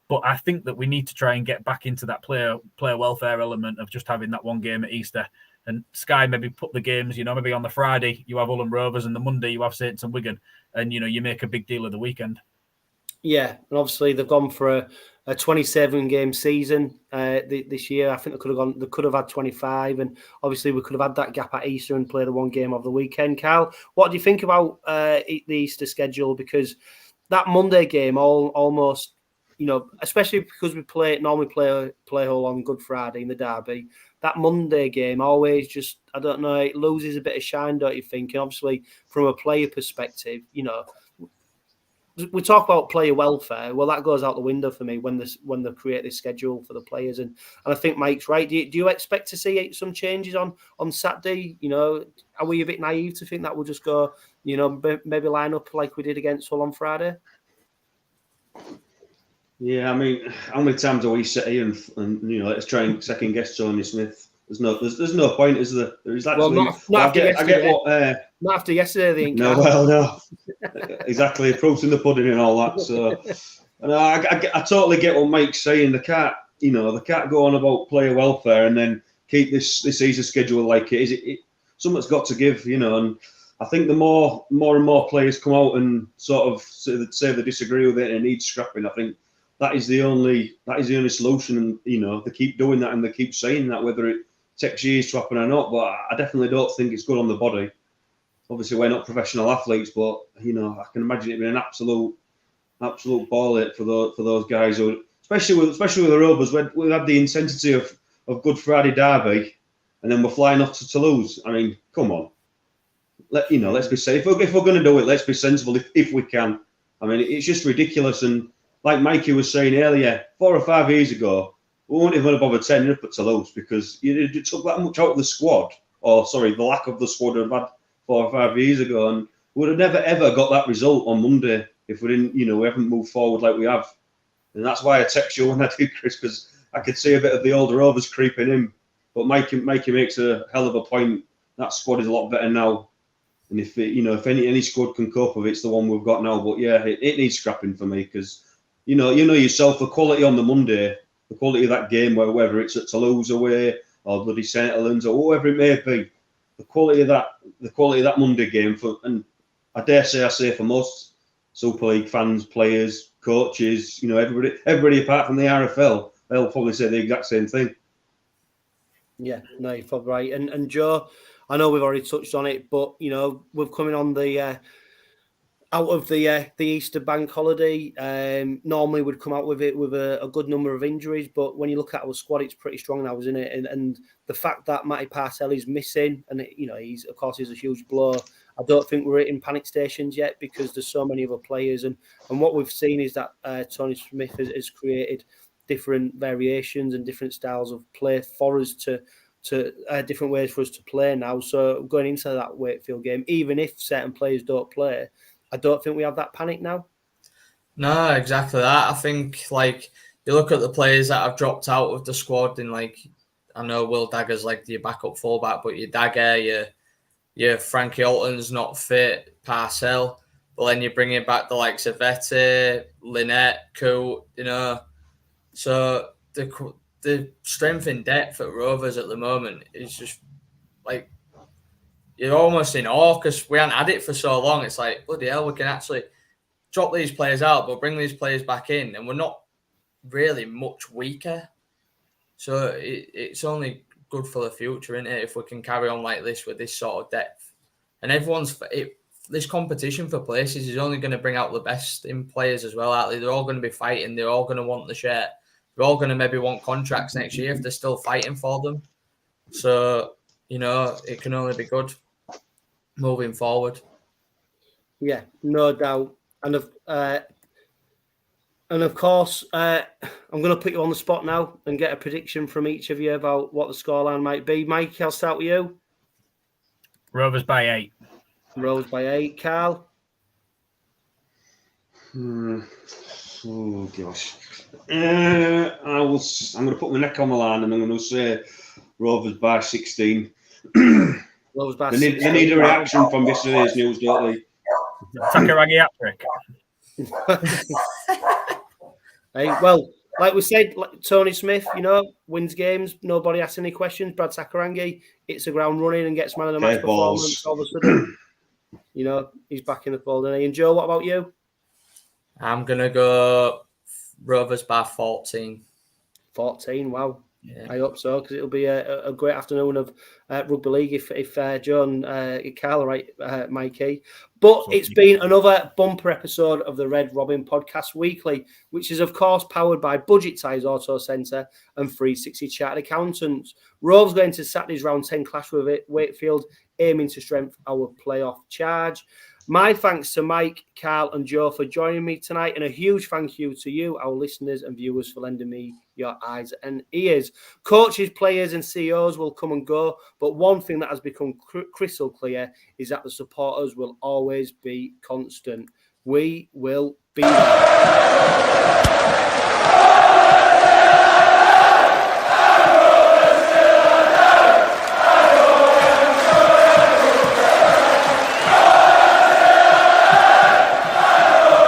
But I think that we need to try and get back into that player welfare element of just having that one game at Easter. And Sky maybe put the games, you know, maybe on the Friday you have Hull Rovers and the Monday you have Saints and Wigan, and you know you make a big deal of the weekend. Yeah, and obviously they've gone for a 27 game season this year. I think they could have had 25, and obviously we could have had that gap at Easter and play the one game of the weekend. Karl, what do you think about the Easter schedule? Because that Monday game almost, you know, especially because we normally play Hull on Good Friday in the derby. That Monday game always just, I don't know, it loses a bit of shine, don't you think? And obviously, from a player perspective, you know, we talk about player welfare. Well, that goes out the window for me when they create this schedule for the players. And I think Mike's right. Do you expect to see some changes on Saturday? You know, are we a bit naive to think that we'll just go, you know, maybe line up like we did against Hull on Friday? Yeah, I mean, how many times do we sit here and you know, let's try and second guess Tony Smith? There's no point, is there? There's actually not after yesterday. Not after yesterday, they ain't. No, exactly. Proof's in the pudding and all that. So, and I totally get what Mike's saying. They can't go on about player welfare and then keep this Easter schedule like it is. Something's got to give, you know. And I think the more and more players come out and sort of say they disagree with it and need scrapping, I think that is the only solution. And you know, they keep doing that and they keep saying that, whether it takes years to happen or not. But I definitely don't think it's good on the body. Obviously, we're not professional athletes, but you know, I can imagine it being an absolute ball ache for those guys, who, especially with the Rovers. We had the intensity of Good Friday derby, and then we're flying off to Toulouse. I mean, come on, let's be safe. If we're going to do it, let's be sensible if we can. I mean, it's just ridiculous. And like Mikey was saying earlier, 4 or 5 years ago, we wouldn't even have bothered turning up at Toulouse because you took that much out of the squad, the lack of the squad we've had 4 or 5 years ago, and we would have never ever got that result on Monday if we didn't, you know, we haven't moved forward like we have. And that's why I text you when I did, Chris, because I could see a bit of the older Rovers creeping in. But Mikey makes a hell of a point. That squad is a lot better now, and if any squad can cope with it, it's the one we've got now. But yeah, it needs scrapping for me because you know yourself, the quality on the Monday, the quality of that game, whether it's at Toulouse away or bloody St Helens or whoever it may be, the quality of that Monday game and I dare say for most Super League fans, players, coaches, you know, everybody apart from the RFL, they'll probably say the exact same thing. Yeah, no, you're probably right. And Joe, I know we've already touched on it, but you know, we're coming on the out of the Easter bank holiday. Normally we'd come out with it with a good number of injuries, but when you look at our squad, it's pretty strong now, isn't it? And the fact that Matty Parcell is missing, and you know, he's a huge blow. I don't think we're hitting panic stations yet because there's so many other players, and what we've seen is that Tony Smith has created different variations and different styles of play for us to different ways for us to play now. So going into that Wakefield game, even if certain players don't play, I don't think we have that panic now. No, exactly that. I think, like, you look at the players that have dropped out of the squad, and like, I know Will Dagger's like your backup fullback, but your Dagger, your Frankie Alton's not fit, Parcell, but then you're bringing back the likes of Vette, Lynette, 𝐂𝐿, you know. So the strength in depth at Rovers at the moment is just like you're almost in awe because we haven't had it for so long. It's like, bloody hell, we can actually drop these players out, but bring these players back in, and we're not really much weaker. So it's only good for the future, isn't it, if we can carry on like this with this sort of depth. And this competition for places is only going to bring out the best in players as well, aren't they? They're all going to be fighting. They're all going to want the share. They're all going to maybe want contracts next year if they're still fighting for them. So, it can only be good moving forward. Yeah, no doubt. And of course, I'm going to put you on the spot now and get a prediction from each of you about what the scoreline might be. Mike, I'll start with you. Rovers by 8. Rovers by 8. Karl? Oh, gosh. I'm going to put my neck on the line and I'm going to say Rovers by 16. Rovers by They 16. need a reaction from yesterday's news, don't they? 𝐂𝐜𝐜𝐿𝐴 hat-trick. Hey, well, like we said, Tony Smith, wins games. Nobody asks any questions. Brad 𝐂𝐜𝐜 hits the ground running and gets man of the match performance. All of a sudden, he's back in the fold. And Joe, what about you? I'm going to go Rovers by 14. 14, wow. Yeah. I hope so, because it'll be a great afternoon of rugby league if Joe and Karl are right, Mikey. But it's been another bumper episode of the Red Robin Podcast Weekly, which is, of course, powered by Budget Ties Auto Centre and 360 Chartered Accountants. Rovers going to Saturday's round 10 clash with Wakefield, aiming to strengthen our playoff charge. My thanks to Mike, Karl and Joe for joining me tonight, and a huge thank you to you, our listeners and viewers, for lending me your eyes and ears. Coaches, players and CEOs will come and go, but one thing that has become crystal clear is that the supporters will always be constant. We will be there.